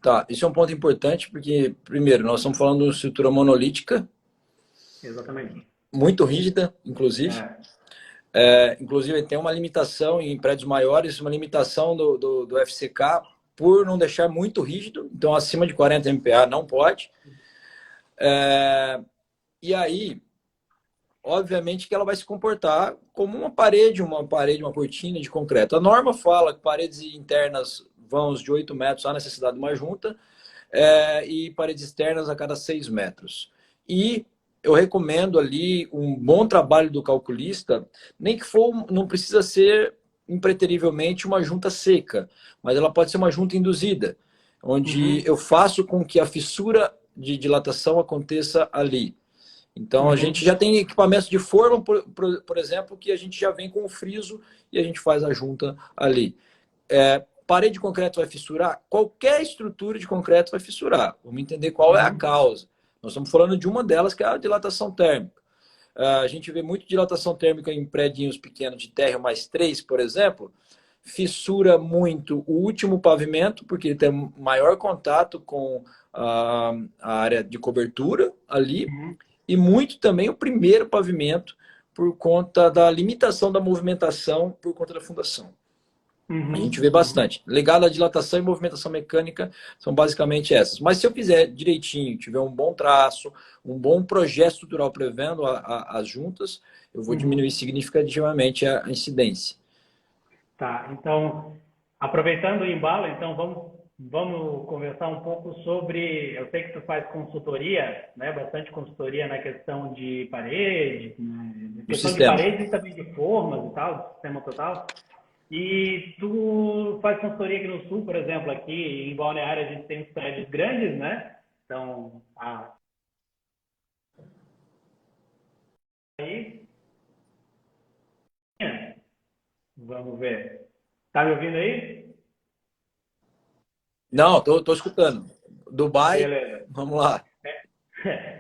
Tá, isso é um ponto importante porque, primeiro, nós estamos falando de uma estrutura monolítica, Exatamente. muito rígida, inclusive. Inclusive, tem uma limitação em prédios maiores, uma limitação do FCK por não deixar muito rígido. Então, acima de 40 MPa não pode. E aí, obviamente que ela vai se comportar como uma parede, uma cortina de concreto. A norma fala que paredes internas vão de 8 metros, há necessidade de uma junta, e paredes externas a cada 6 metros. E eu recomendo ali um bom trabalho do calculista, nem que for, não precisa ser impreterivelmente uma junta seca, mas ela pode ser uma junta induzida, onde eu faço com que a fissura de dilatação aconteça ali. Então, a gente já tem equipamentos de forma, por exemplo, que a gente já vem com o friso e a gente faz a junta ali. Parede de concreto vai fissurar? Qualquer estrutura de concreto vai fissurar. Vamos entender qual é a causa. Nós estamos falando de uma delas, que é a dilatação térmica. A gente vê muito dilatação térmica em prédios pequenos de térreo mais 3, por exemplo. Fissura muito o último pavimento, porque ele tem maior contato com a área de cobertura ali. E muito também o primeiro pavimento, por conta da limitação da movimentação por conta da fundação. A gente Uhum, vê uhum. bastante. Legado à dilatação e movimentação mecânica são basicamente essas. Mas se eu fizer direitinho, tiver um bom traço, um bom projeto estrutural prevendo as juntas, eu vou diminuir Uhum. significativamente a incidência. Tá, então, aproveitando o embalo, então vamos conversar um pouco sobre. Eu sei que tu faz consultoria, né? Bastante consultoria na questão de parede, né? Do Questão de sistema. parede e também de formas e tal, do sistema total. E tu faz consultoria aqui no Sul, por exemplo, aqui em Balneário a gente tem os prédios grandes, né? Então, aí, vamos ver. Tá me ouvindo aí? Não, tô escutando. Dubai, Beleza. vamos lá.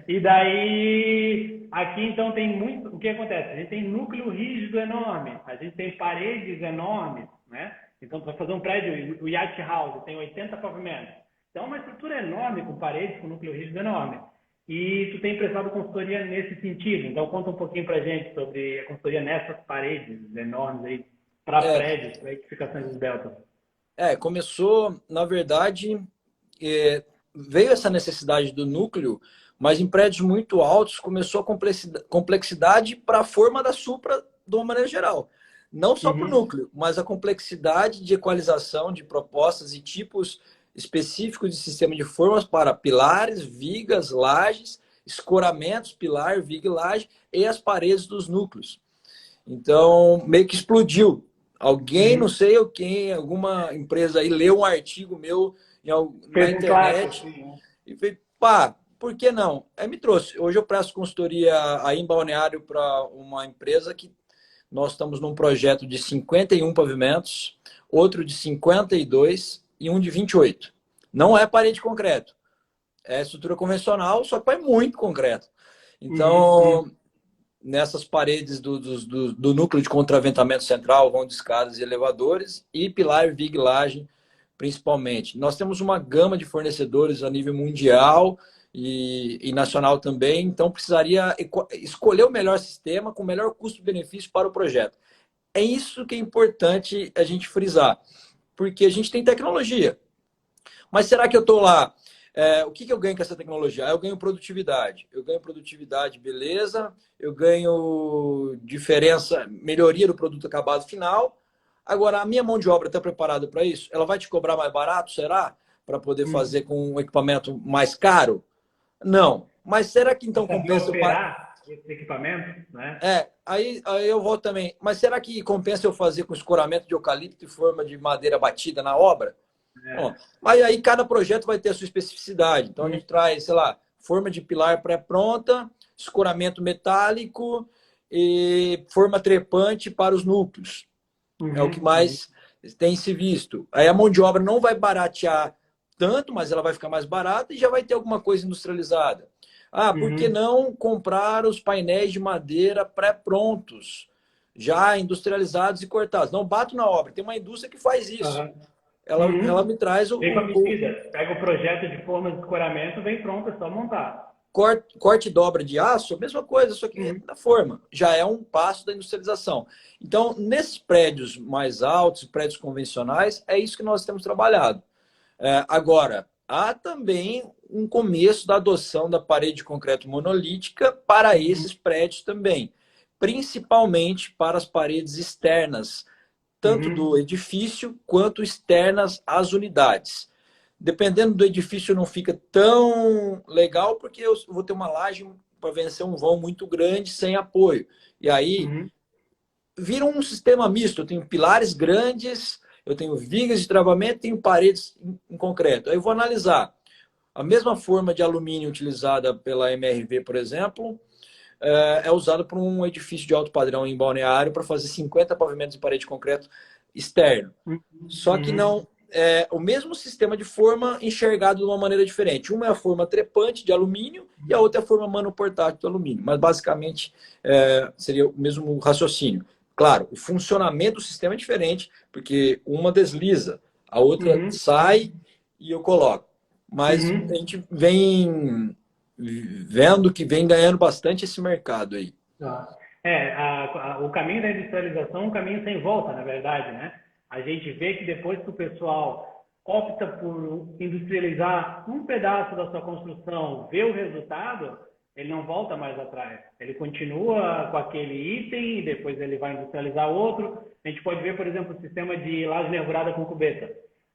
E daí, aqui então tem muito. O que acontece? A gente tem núcleo rígido enorme, a gente tem paredes enormes, né? Então, tu vai fazer um prédio, o Yacht House, tem 80 pavimentos. Então, é uma estrutura enorme, com paredes, com núcleo rígido enorme. E tu tem prestado consultoria nesse sentido. Então, conta um pouquinho pra gente sobre a consultoria nessas paredes enormes aí, para É, prédios, para edificações esbeltas. começou, na verdade, veio essa necessidade do núcleo, mas em prédios muito altos começou a complexidade para a forma da supra de uma maneira geral. Não só para o Uhum, núcleo, mas a complexidade de equalização de propostas e tipos específicos de sistema de formas para pilares, vigas, lajes, escoramentos, pilar, viga e laje e as paredes dos núcleos. Então, meio que explodiu. Alguém, não uhum. sei o quem, alguma empresa aí leu um artigo meu na Fez um clássico, internet assim, né? e fez, pá, por que não? Aí me trouxe. Hoje eu presto consultoria aí em Balneário para uma empresa que nós estamos num projeto de 51 pavimentos, outro de 52 e um de 28. Não é parede de concreto, é estrutura convencional, só que é muito concreto. Uhum, uhum, Então, nessas paredes do núcleo de contraventamento central vão de escadas e elevadores e pilar viglagem, principalmente. Nós temos uma gama de fornecedores a nível mundial e nacional também, então precisaria escolher o melhor sistema com o melhor custo-benefício para o projeto. É isso que é importante a gente frisar, porque a gente tem tecnologia. Mas será que eu estou lá? O que eu ganho com essa tecnologia? Eu ganho produtividade. Eu ganho produtividade, beleza. Eu ganho diferença, melhoria do produto acabado final. Agora, a minha mão de obra está preparada para isso? Ela vai te cobrar mais barato, será? Para poder uhum. fazer com um equipamento mais caro? Não. Mas será que Para então saber compensa operar esse equipamento, né? aí eu volto também. Mas será que compensa eu fazer com escoramento de eucalipto e forma de madeira batida na obra? Bom, É. mas aí cada projeto vai ter a sua especificidade. Então a Uhum, gente traz, sei lá, forma de pilar pré-pronta, escoramento metálico e forma trepante para os núcleos. É o que uhum, uhum, mais tem se visto. Aí a mão de obra não vai baratear tanto, mas ela vai ficar mais barata e já vai ter alguma coisa industrializada. Ah, por que uhum, não comprar os painéis de madeira pré-prontos, já industrializados e cortados? Não bato na obra. Tem uma indústria que faz isso. aham, Ela uhum. me traz Vem com a medida. Pega o projeto de forma de escoramento, vem pronto, é só montar. corte e dobra de aço, a mesma coisa, só que Uhum, na forma. Já é um passo da industrialização. Então, nesses prédios mais altos, prédios convencionais, é isso que nós temos trabalhado. Agora, há também um começo da adoção da parede de concreto monolítica para uhum, esses prédios também, principalmente para as paredes externas, tanto do uhum, edifício quanto externas às unidades. Dependendo do edifício, não fica tão legal, porque eu vou ter uma laje para vencer um vão muito grande sem apoio. E aí uhum, vira um sistema misto. Eu tenho pilares grandes, eu tenho vigas de travamento, tenho paredes em concreto. Aí eu vou analisar a mesma forma de alumínio utilizada pela MRV, por exemplo, é usada por um edifício de alto padrão em Balneário para fazer 50 pavimentos de parede de concreto externo. uhum, Só que uhum, não é o mesmo sistema de forma enxergado de uma maneira diferente. Uma é a forma trepante de alumínio e a outra é a forma manoportátil de alumínio. Mas basicamente seria o mesmo raciocínio. Claro, o funcionamento do sistema é diferente, porque uma desliza, a outra uhum, sai e eu coloco. Mas a uhum. gente vem vendo que vem ganhando bastante esse mercado aí. Tá. O caminho da industrialização é um caminho sem volta, na verdade, né? A gente vê que depois que o pessoal opta por industrializar um pedaço da sua construção, vê o resultado, ele não volta mais atrás. Ele continua com aquele item e depois ele vai industrializar outro. A gente pode ver, por exemplo, o sistema de laje nervurada com cubeta.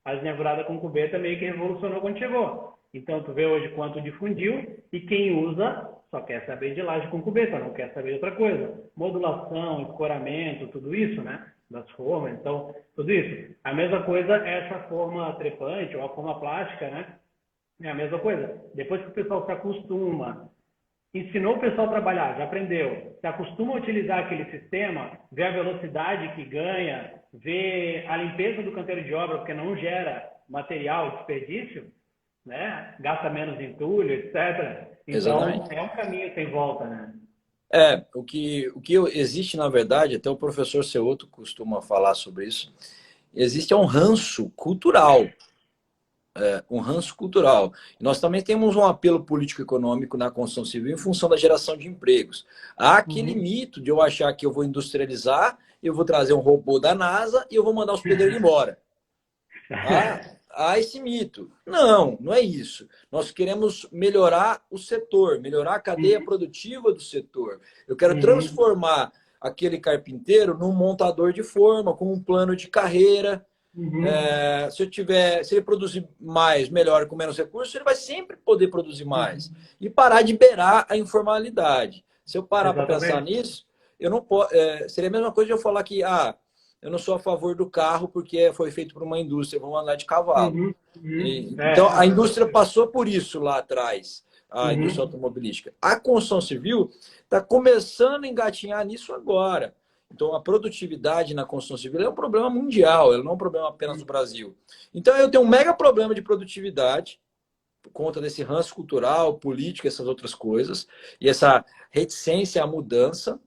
A laje nervurada com cubeta meio que revolucionou quando chegou. Então, tu vê hoje quanto difundiu e quem usa só quer saber de laje com cubeta, não quer saber de outra coisa. Modulação, escoramento, tudo isso, né? Das formas, então, tudo isso. A mesma coisa é essa forma trepante ou a forma plástica, né? É a mesma coisa. Depois que o pessoal se acostuma, ensinou o pessoal a trabalhar, já aprendeu, se acostuma a utilizar aquele sistema, vê a velocidade que ganha, vê a limpeza do canteiro de obra, porque não gera material, desperdício, né? Gasta menos entulho, etc. Então, Exatamente. é um caminho sem volta, né? O que existe, na verdade, até o professor Ceuto costuma falar sobre isso, existe um ranço cultural. Um ranço cultural. Nós também temos um apelo político-econômico na construção civil em função da geração de empregos. Há aquele Uhum. mito de eu achar que eu vou industrializar, eu vou trazer um robô da NASA e eu vou mandar os pedreiros embora. Há esse mito. Não, não é isso. Nós queremos melhorar o setor, melhorar a cadeia Uhum. produtiva do setor. Eu quero Uhum. transformar aquele carpinteiro num montador de forma, com um plano de carreira. Uhum. Se ele produzir mais, melhor, com menos recursos, ele vai sempre poder produzir mais. Uhum. E parar de beirar a informalidade. Se eu parar para pensar Exatamente. nisso, eu não seria a mesma coisa de eu falar que eu não sou a favor do carro porque foi feito por uma indústria, vamos andar de cavalo. Uhum. Uhum. Então, a Não, indústria exatamente. passou por isso lá atrás, a indústria Uhum. automobilística. A construção civil está começando a engatinhar nisso agora. Então, a produtividade na construção civil é um problema mundial, ela não é um problema apenas do Brasil. Então, eu tenho um mega problema de produtividade, por conta desse ranço cultural, político, essas outras coisas, e essa reticência à mudança.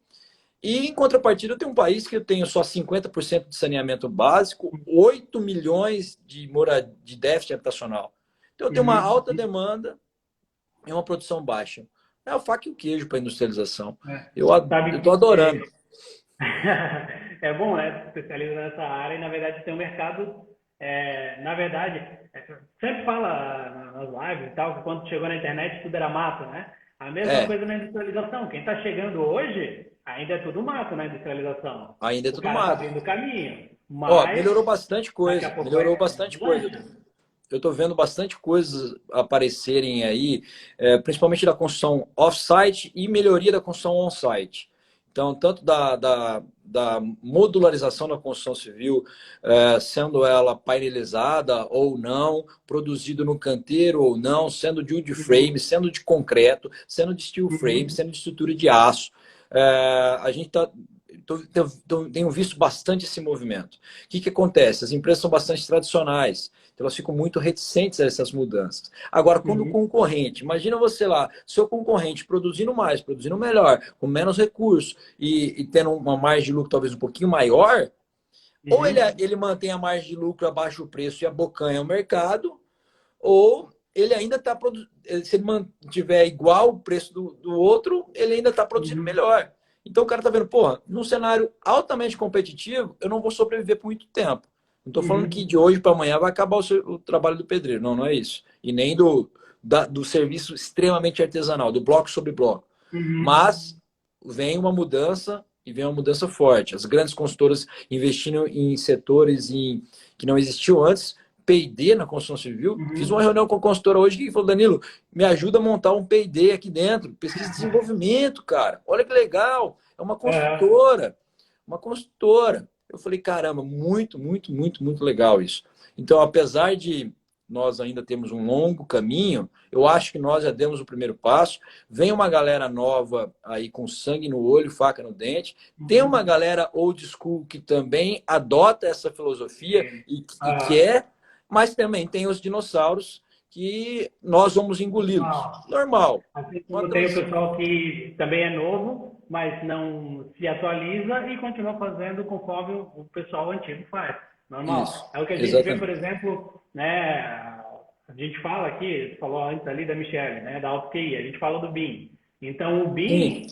E, em contrapartida, eu tenho um país que eu tenho só 50% de saneamento básico, 8 milhões de déficit habitacional. Então, eu tenho uma Uhum. alta demanda e uma produção baixa. É o faca e o queijo para a industrialização. É. Eu Sabe estou adorando. que é bom, né? Se especializa nessa área e, na verdade, tem um mercado. Na verdade, sempre fala nas lives e tal, que quando chegou na internet tudo era mato, né? A mesma É, coisa na industrialização. Quem está chegando hoje ainda é tudo mato na industrialização. ainda é O tudo cara está mato. abrindo caminho, Ó, mas melhorou bastante daqui a coisa, pouco melhorou vai bastante coisa. deslancha. Eu estou vendo bastante coisas aparecerem aí, principalmente da construção off-site e melhoria da construção on-site. Então, tanto da modularização da construção civil, sendo ela painelizada ou não, produzido no canteiro ou não, sendo de wood frame, Uhum. sendo de concreto, sendo de steel frame, Uhum. sendo de estrutura de aço. A gente tenho visto bastante esse movimento. O que acontece? As empresas são bastante tradicionais, então elas ficam muito reticentes a essas mudanças. Agora, quando o Uhum. concorrente, imagina você lá, seu concorrente produzindo mais, produzindo melhor, com menos recursos e tendo uma margem de lucro talvez um pouquinho maior, ou Uhum. ele mantém a margem de lucro abaixo do preço e abocanha o mercado, ou ele ainda está produzindo, se ele mantiver igual o preço do outro, ele ainda está produzindo Uhum. melhor. Então o cara está vendo, porra, num cenário altamente competitivo, eu não vou sobreviver por muito tempo. Não estou falando que Uhum. de hoje para amanhã vai acabar o trabalho do pedreiro. Não, não é isso. E nem do serviço extremamente artesanal, do bloco sobre bloco. Uhum. Mas vem uma mudança e vem uma mudança forte. As grandes consultoras investindo em setores que não existiam antes, P&D na construção civil. Fiz uma Uhum. reunião com a consultora hoje que falou, Danilo, me ajuda a montar um P&D aqui dentro. Pesquisa e desenvolvimento, cara. Olha que legal. É uma É. consultora. Uma consultora. Eu falei, caramba, muito, muito, muito, muito legal isso. Então, apesar de nós ainda temos um longo caminho, eu acho que nós já demos o primeiro passo. Vem uma galera nova aí com sangue no olho, faca no dente. Tem uma Uhum. galera old school que também adota essa filosofia Sim. e quer, mas também tem os dinossauros que nós vamos engoli-los. Normal. Normal. Assim Uma como tem o transição. pessoal que também é novo, mas não se atualiza e continua fazendo conforme o pessoal antigo faz. Isso, Normal. É o que a gente vê, por exatamente. exemplo, né? A gente fala aqui, você falou antes ali da Michelle, né? Da AutoQI, a gente falou do BIM. Então, o Sim, BIM,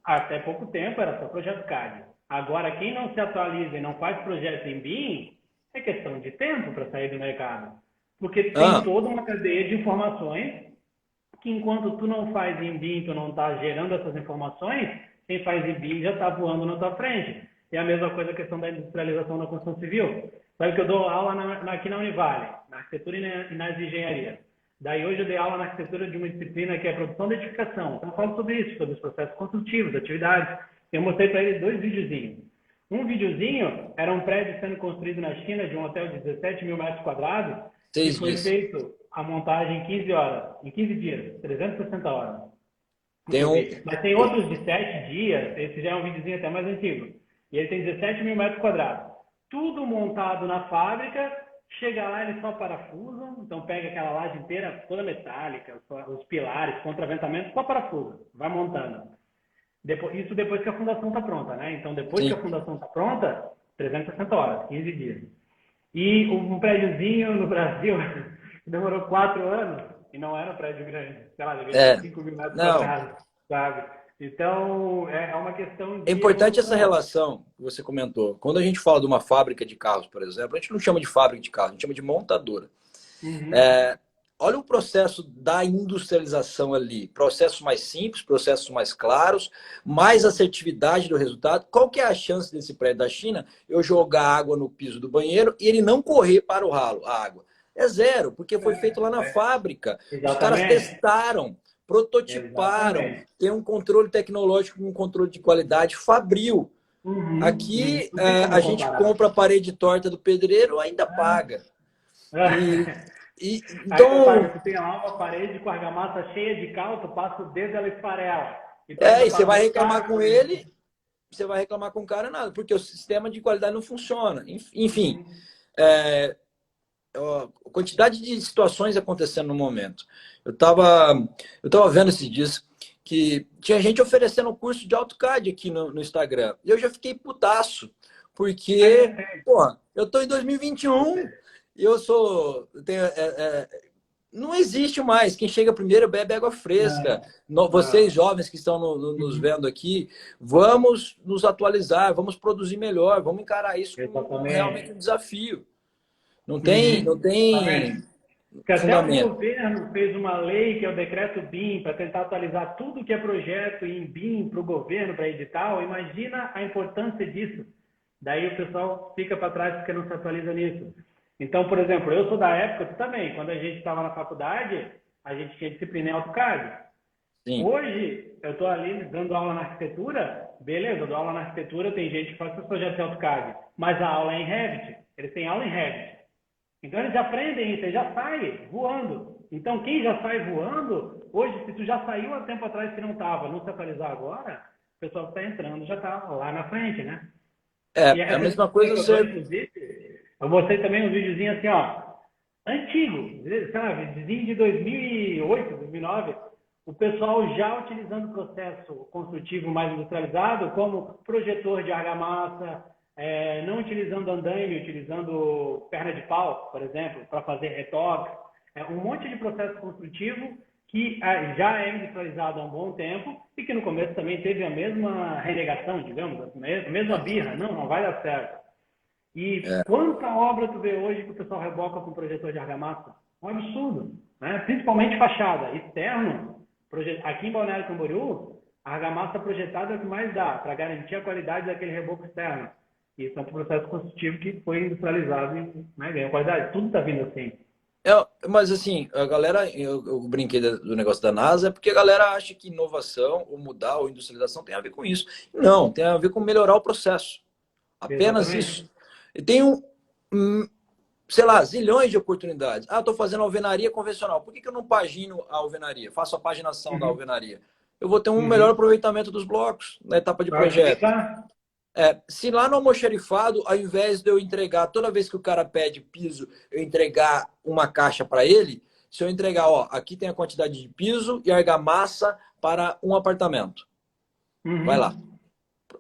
até pouco tempo, era só projeto CAD. Agora, quem não se atualiza e não faz projeto em BIM, É questão de tempo para sair do mercado. Porque tem Ah, toda uma cadeia de informações que enquanto tu não faz em BIM, tu não está gerando essas informações, quem faz em BIM já está voando na tua frente. E a mesma coisa a questão da industrialização da construção civil. Sabe que eu dou aula aqui na Univale, na arquitetura e nas engenharias. Daí hoje eu dei aula na arquitetura de uma disciplina que é produção de edificação. Então eu falo sobre isso, sobre os processos construtivos, atividades. Eu mostrei para eles 2 videozinhos. Um videozinho era um prédio sendo construído na China de um hotel de 17 mil metros quadrados, que vocês foi disse. feito a montagem em 15 horas, em 15 dias, 360 horas. O que Tem eu um. vi. Mas tem outros de 7 dias, esse já é um videozinho até mais antigo. E ele tem 17 mil metros quadrados. Tudo montado na fábrica, chega lá, eles só parafusam, então pega aquela laje inteira, toda metálica, os pilares, contraventamento, só parafusa, vai montando. Isso depois que a fundação está pronta, né? Então, depois que Sim. a fundação está pronta, 360 horas, 15 dias. E um prédiozinho no Brasil demorou 4 anos e não era um prédio grande. Sei lá, devia ter É. 5 mil metros Não. quadrados, sabe? Então, é uma questão É de importante essa evolução. relação que você comentou. Quando a gente fala de uma fábrica de carros, por exemplo, a gente não chama de fábrica de carros, a gente chama de montadora. Uhum. Olha o processo da industrialização ali. Processos mais simples, processos mais claros, mais assertividade do resultado. Qual que é a chance desse prédio da China eu jogar água no piso do banheiro e ele não correr para o ralo, a água? É zero, porque foi feito lá na fábrica. Os caras Exatamente. testaram, prototiparam, Exatamente. tem um controle tecnológico, um controle de qualidade fabril. Uhum. Uhum. Aqui Não tem a como gente comparar. compra a parede torta do pedreiro, ainda paga. E, Aí tu então, paga, tu tem lá uma parede com argamassa cheia de cal, tu passa o dedo, ela esfarela. E tu ainda e você paga vai mais reclamar caro com por isso. ele, você vai reclamar com o cara nada, porque o sistema de qualidade não funciona. Enfim, Uhum. é, a quantidade de situações acontecendo no momento. Eu tava vendo esses dias que tinha gente oferecendo um curso de AutoCAD aqui no Instagram. E eu já fiquei putaço, porque, É, pô, eu tô em 2021 e eu sou. Não existe mais. Quem chega primeiro bebe água fresca. não, Vocês, não. jovens que estão nos Uhum. vendo aqui, vamos nos atualizar, vamos produzir melhor, vamos encarar isso como realmente Exatamente. um desafio. Não tem, não Uhum. tem Exatamente. Que até o fundamento. governo fez uma lei, que é o decreto BIM, para tentar atualizar tudo que é projeto em BIM para o governo, para edital. Imagina a importância disso. Daí o pessoal fica para trás porque não se atualiza nisso. Então, por exemplo, eu sou da época, tu também, quando a gente estava na faculdade, a gente tinha disciplina em AutoCAD. Sim. Hoje, eu estou ali dando aula na arquitetura, beleza, eu dou aula na arquitetura, tem gente que faz seus projetos em AutoCAD, mas a aula é em Revit, eles têm aula em Revit. Então eles aprendem isso, eles já saem voando. Então quem já sai voando, hoje, se tu já saiu há tempo atrás que não estava, não se atualizar agora, o pessoal que está entrando já está lá na frente, né? E É a essa mesma disciplina coisa que eu dou, você. inclusive, eu mostrei também um videozinho assim, ó, antigo, sabe, videozinho de 2008, 2009, o pessoal já utilizando o processo construtivo mais industrializado, como projetor de argamassa, não utilizando andaime, utilizando perna de pau, por exemplo, para fazer retoques, um monte de processo construtivo que já é industrializado há um bom tempo e que no começo também teve a mesma renegação, digamos, a mesma birra, não vai dar certo. E quanta obra tu vê hoje que o pessoal reboca com projetor de argamassa? Um absurdo, né? Principalmente fachada, externo. Aqui em Balneário Camboriú, a argamassa projetada é o que mais dá para garantir a qualidade daquele reboco externo. E isso é um processo construtivo que foi industrializado e, né, ganhou qualidade. Tudo está vindo assim. Mas assim, a galera, eu brinquei do negócio da NASA, é porque a galera acha que inovação, ou mudar, ou industrialização tem a ver com isso. Não, tem a ver com melhorar o processo. Apenas Exatamente. isso. E tem sei lá, zilhões de oportunidades. Ah, estou fazendo alvenaria convencional. Por que eu não pagino a alvenaria? Faço a paginação da Uhum. alvenaria. Eu vou ter um melhor Uhum. aproveitamento dos blocos na etapa de Vai projeto. otimizar. Se lá no almoxarifado, ao invés de eu entregar, toda vez que o cara pede piso, eu entregar uma caixa para ele, se eu entregar, ó, aqui tem a quantidade de piso e argamassa para um apartamento. Vai lá. Uhum.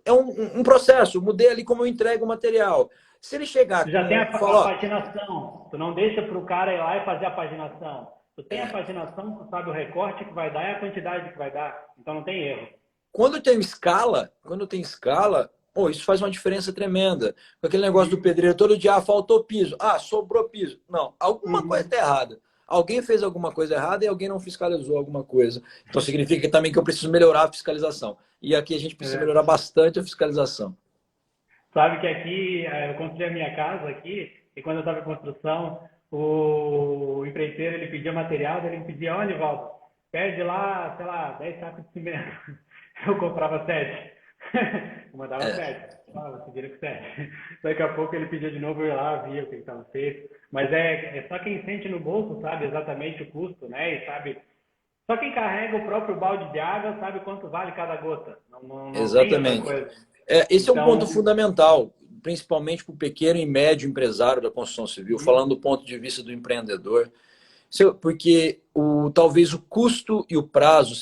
É um processo, mudei ali como eu entrego o material. Se ele chegar Tu já tem com, a fala, ó, paginação. Tu não deixa para o cara ir lá e fazer a paginação. Tu tem a paginação, tu sabe o recorte que vai dar e a quantidade que vai dar. Então não tem erro. quando tem escala, Oh, isso faz uma diferença tremenda. Com aquele negócio do pedreiro, todo dia, faltou piso. Sobrou piso. Não, alguma coisa Uhum. está errada. Alguém fez alguma coisa errada e alguém não fiscalizou alguma coisa. Então significa também que eu preciso melhorar a fiscalização. E aqui a gente precisa É. melhorar bastante a fiscalização. Sabe que aqui, eu construí a minha casa aqui, e quando eu estava em construção, o empreiteiro, ele pedia material, ele me pedia, olha, Nivaldo, pede lá, sei lá, 10 sacos de cimento. Eu comprava 7. Eu mandava É, 7. Você vira com 7. Daqui a pouco ele pedia de novo, eu ia lá, via o que estava feito. Mas é só quem sente no bolso, sabe exatamente o custo, né? E sabe, só quem carrega o próprio balde de água sabe quanto vale cada gota. Não tem outra exatamente. coisa. Esse é um ponto Então, fundamental, principalmente para o pequeno e médio empresário da construção civil, falando do ponto de vista do empreendedor. Porque talvez o custo e o prazo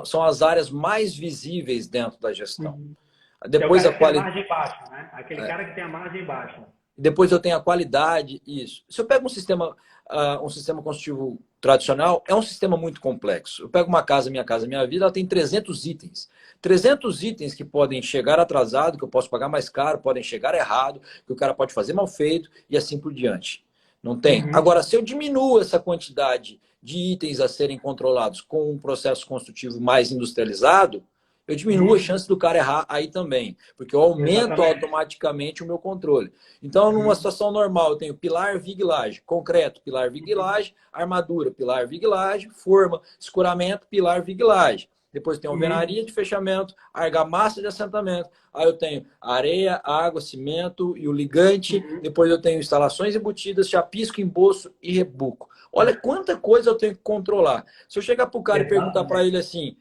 são as áreas mais visíveis dentro da gestão. uhum. Que é o Depois cara a que tem a qualidade. margem baixa, né? Aquele cara que tem a margem baixa. Depois eu tenho a qualidade, isso. Se eu pego um sistema construtivo tradicional, é um sistema muito complexo. Eu pego uma casa, Minha Vida, ela tem 300 itens. 300 itens que podem chegar atrasado, que eu posso pagar mais caro, podem chegar errado, que o cara pode fazer mal feito e assim por diante. Não tem? Uhum. Agora, se eu diminuo essa quantidade de itens a serem controlados com um processo construtivo mais industrializado, eu diminuo a Uhum. chance do cara errar aí também, porque eu aumento Exatamente. automaticamente o meu controle. Então, numa Uhum. situação normal, eu tenho pilar, viga e laje, concreto, pilar, viga e laje, armadura, pilar, viga e laje, forma, escoramento, pilar, viga e laje. Depois tem Uhum. alvenaria de fechamento, argamassa de assentamento. Aí eu tenho areia, água, cimento e o ligante. Uhum. Depois eu tenho instalações embutidas, chapisco, emboço e rebuco. Olha quanta coisa eu tenho que controlar. Se eu chegar para o cara e perguntar para Exatamente. ele assim,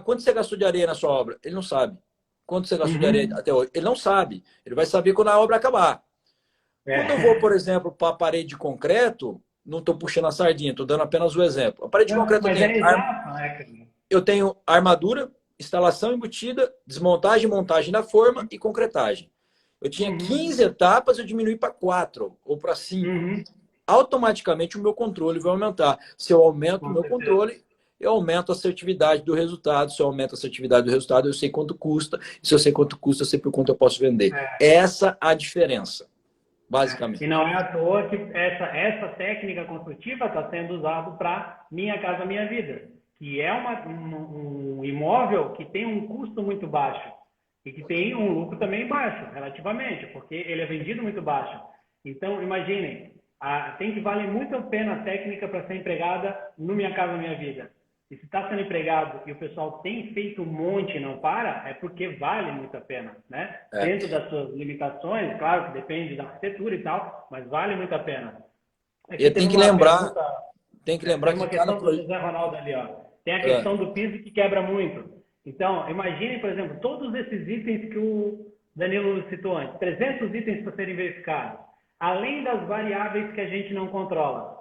quanto você gastou de areia na sua obra? Ele não sabe. Quanto você gastou de areia Uhum. até hoje? Ele não sabe. Ele vai saber quando a obra acabar. Quando eu vou, por É. exemplo, para a parede de concreto, não estou puxando a sardinha, estou dando apenas o exemplo. A parede de Não, concreto mas é exato, né, cara? eu tenho armadura, instalação embutida, desmontagem, montagem da forma e concretagem. Eu tinha Uhum. 15 etapas, eu diminui para 4 ou para 5. Uhum. Automaticamente o meu controle vai aumentar. Se eu aumento o Com meu certeza. controle, eu aumento a assertividade do resultado. Se eu aumento a assertividade do resultado, eu sei quanto custa. E se eu sei quanto custa, eu sei por quanto eu posso vender. É. Essa a diferença, E basicamente. não é à toa que essa técnica construtiva está sendo usada para Minha Casa Minha Vida, que é um imóvel que tem um custo muito baixo e que tem um lucro também baixo, relativamente, porque ele é vendido muito baixo. Então, imaginem, tem que valer muito a pena a técnica para ser empregada no Minha Casa Minha Vida. E se está sendo empregado e o pessoal tem feito um monte e não para, é porque vale muito a pena, né? É. Dentro das suas limitações, claro que depende da arquitetura e tal, mas vale muito a pena. E Aqui teve uma pergunta, tem que lembrar tem que uma cada questão do projeto. José Ronaldo ali, ó. Tem a questão do piso que quebra muito. Então, imagine, por exemplo, todos esses itens que o Danilo citou antes, 300 itens para serem verificados, além das variáveis que a gente não controla.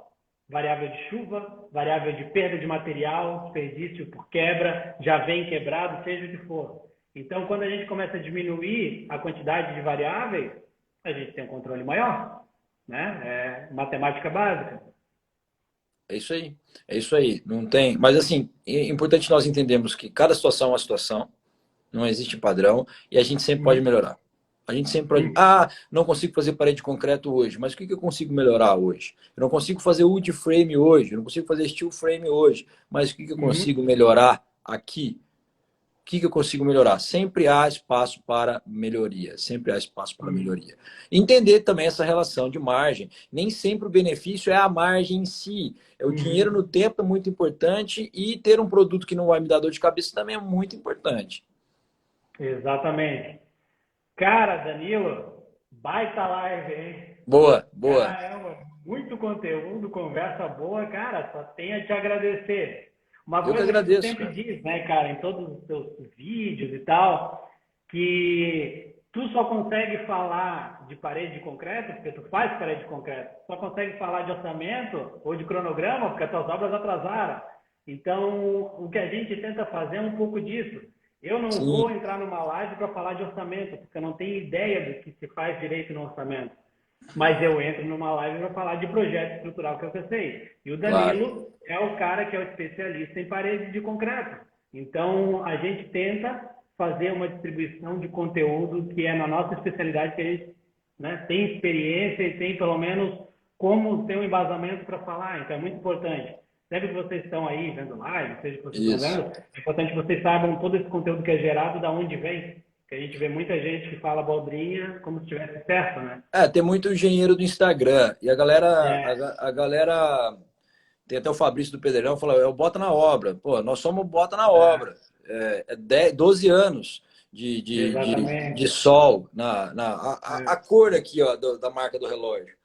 Variável de chuva, variável de perda de material, desperdício por quebra, já vem quebrado, seja o que for. Então, quando a gente começa a diminuir a quantidade de variáveis, a gente tem um controle maior, né? É matemática básica. É isso aí. É isso aí. Não tem. Mas assim, é importante nós entendermos que cada situação é uma situação, não existe padrão, e a gente sempre pode Uhum. melhorar. A gente sempre pode. Uhum. Não consigo fazer parede de concreto hoje, mas o que eu consigo melhorar hoje? Eu não consigo fazer wood frame hoje, eu não consigo fazer steel frame hoje, mas o que eu Uhum. consigo melhorar aqui? O que eu consigo melhorar? Sempre há espaço para melhoria, sempre há espaço para Uhum. melhoria. Entender também essa relação de margem. Nem sempre o benefício é a margem em si. É o dinheiro Uhum. no tempo é muito importante e ter um produto que não vai me dar dor de cabeça também é muito importante. Exatamente. Cara, Danilo, baita live, hein? Boa, boa. Caramba, muito conteúdo, conversa boa, cara, só tenho a te agradecer. Uma Eu que coisa que tu agradeço, sempre cara. diz, né, cara, em todos os teus vídeos e tal, que tu só consegue falar de parede de concreto, porque tu faz parede de concreto, só consegue falar de orçamento ou de cronograma, porque as tuas obras atrasaram. Então, o que a gente tenta fazer é um pouco disso. Eu não Sim, vou entrar numa live para falar de orçamento, porque eu não tenho ideia do que se faz direito no orçamento. Mas eu entro numa live para falar de projeto estrutural que eu sei. E o claro. Danilo é o cara que é o especialista em parede de concreto. Então, a gente tenta fazer uma distribuição de conteúdo que é na nossa especialidade, que a gente, né, tem experiência e tem pelo menos como ter um embasamento para falar. Então é muito importante. Sempre que vocês estão aí vendo live, seja que vocês estão Isso. vendo, é importante que vocês saibam todo esse conteúdo que é gerado, da onde vem. Porque a gente vê muita gente que fala abobrinha como se tivesse certo, né? Tem muito engenheiro do Instagram. E a galera, É, a galera, tem até o Fabrício do Pedreirão, fala, eu boto na obra. Pô, nós somos bota na é, obra. 12 anos de exatamente. sol a É, cor aqui, ó, da marca do relógio.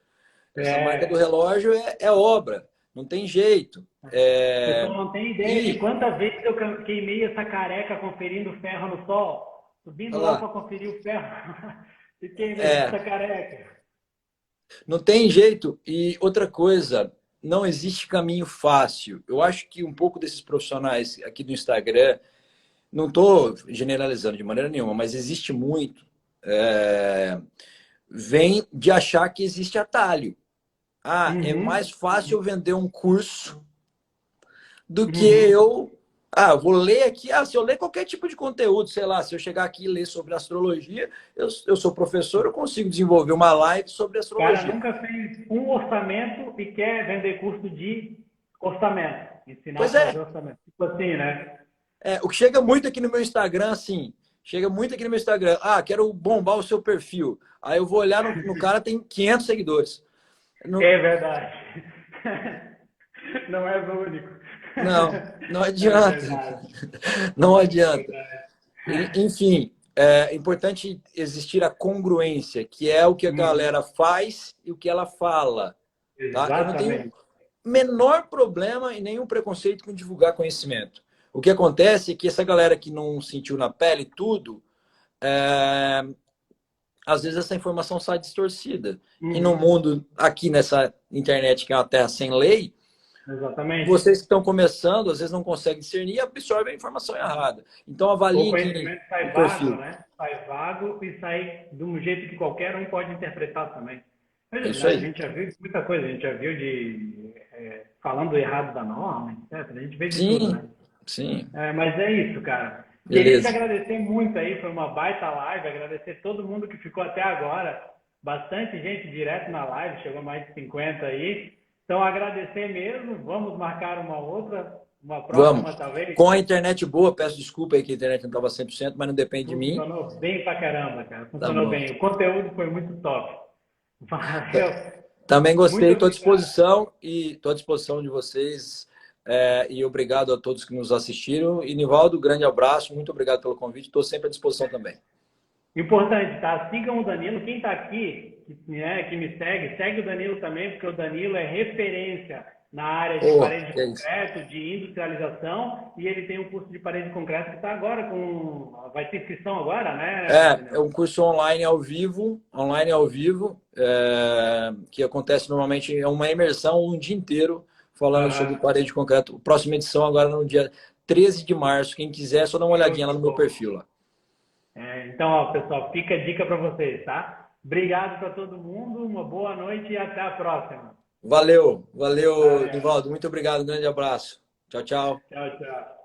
Essa marca do é. relógio é obra, não tem jeito. O pessoal não tem ideia de E, quantas vezes eu queimei essa careca conferindo ferro no sol. Subindo olha lá para lá, conferir o ferro. E queimei é, essa careca. não tem jeito. E outra coisa, não existe caminho fácil. Eu acho que um pouco desses profissionais aqui do Instagram, não estou generalizando de maneira nenhuma, mas existe muito, vem de achar que existe atalho. Ah, é mais Uhum, fácil eu vender um curso do que uhum. eu. Ah, vou ler aqui. Ah, se eu ler qualquer tipo de conteúdo, sei lá, se eu chegar aqui e ler sobre astrologia, eu sou professor, eu consigo desenvolver uma live sobre O cara astrologia. nunca fez um orçamento e quer vender curso de orçamento. Ensinar a Pois fazer é, orçamento. Tipo assim, né? o que chega muito aqui no meu Instagram, assim, chega muito aqui no meu Instagram, ah, quero bombar o seu perfil. Aí eu vou olhar no cara, tem 500 seguidores. Não, É verdade. Não és o único. não É adianta. verdade. Não É adianta. verdade. Enfim, é importante existir a congruência, que é o que a Uhum. galera faz e o que ela fala. Tá? Eu não tenho Exatamente. menor problema e nenhum preconceito com divulgar conhecimento. O que acontece é que essa galera que não sentiu na pele tudo, é, às vezes essa informação sai distorcida. E no Uhum. mundo, aqui nessa internet, que é uma terra sem lei, Exatamente. vocês que estão começando, às vezes não conseguem discernir e absorvem a informação errada. Então, O avaliem conhecimento o sai vago, perfil. né? Sai vago e sai de um jeito que qualquer um pode interpretar também. É Veja, isso né? A aí. gente já viu muita coisa, a gente já viu de falando errado da norma, etc. A gente vê de tudo, né? Sim, sim. Mas é isso, cara. Queria te Beleza. agradecer muito aí, foi uma baita live, agradecer todo mundo que ficou até agora. Bastante gente direto na live, chegou mais de 50 aí. Então, agradecer mesmo, vamos marcar uma outra, uma próxima Vamos. talvez. Com a internet boa, peço desculpa aí que a internet não estava 100%, mas não depende de mim. Funcionou bem pra caramba, cara. Tá Funcionou bom. bem. O conteúdo foi muito top. Valeu. Também Muito gostei, estou à obrigado. disposição e estou à disposição de vocês. E obrigado a todos que nos assistiram. E Nivaldo, grande abraço, muito obrigado pelo convite. Estou sempre à disposição também. Importante, tá? Sigam o Danilo. Quem está aqui, que me segue, segue o Danilo também, porque o Danilo é referência na área de Oh, parede de que é isso. concreto, de industrialização, e ele tem um curso de parede de concreto que está agora com. Vai ter inscrição agora, né, É Danilo? um curso online ao vivo, que acontece normalmente, é uma imersão um dia inteiro falando sobre Aham. parede de concreto. Próxima edição agora no dia 13 de março. Quem quiser, é só dá uma Show olhadinha lá de no meu bola. perfil lá. Então, ó, pessoal, fica a dica para vocês, tá? Obrigado para todo mundo, uma boa noite e até a próxima. Valeu, Valeu. Nivaldo. Muito obrigado. Um grande abraço. Tchau, tchau. Tchau, tchau.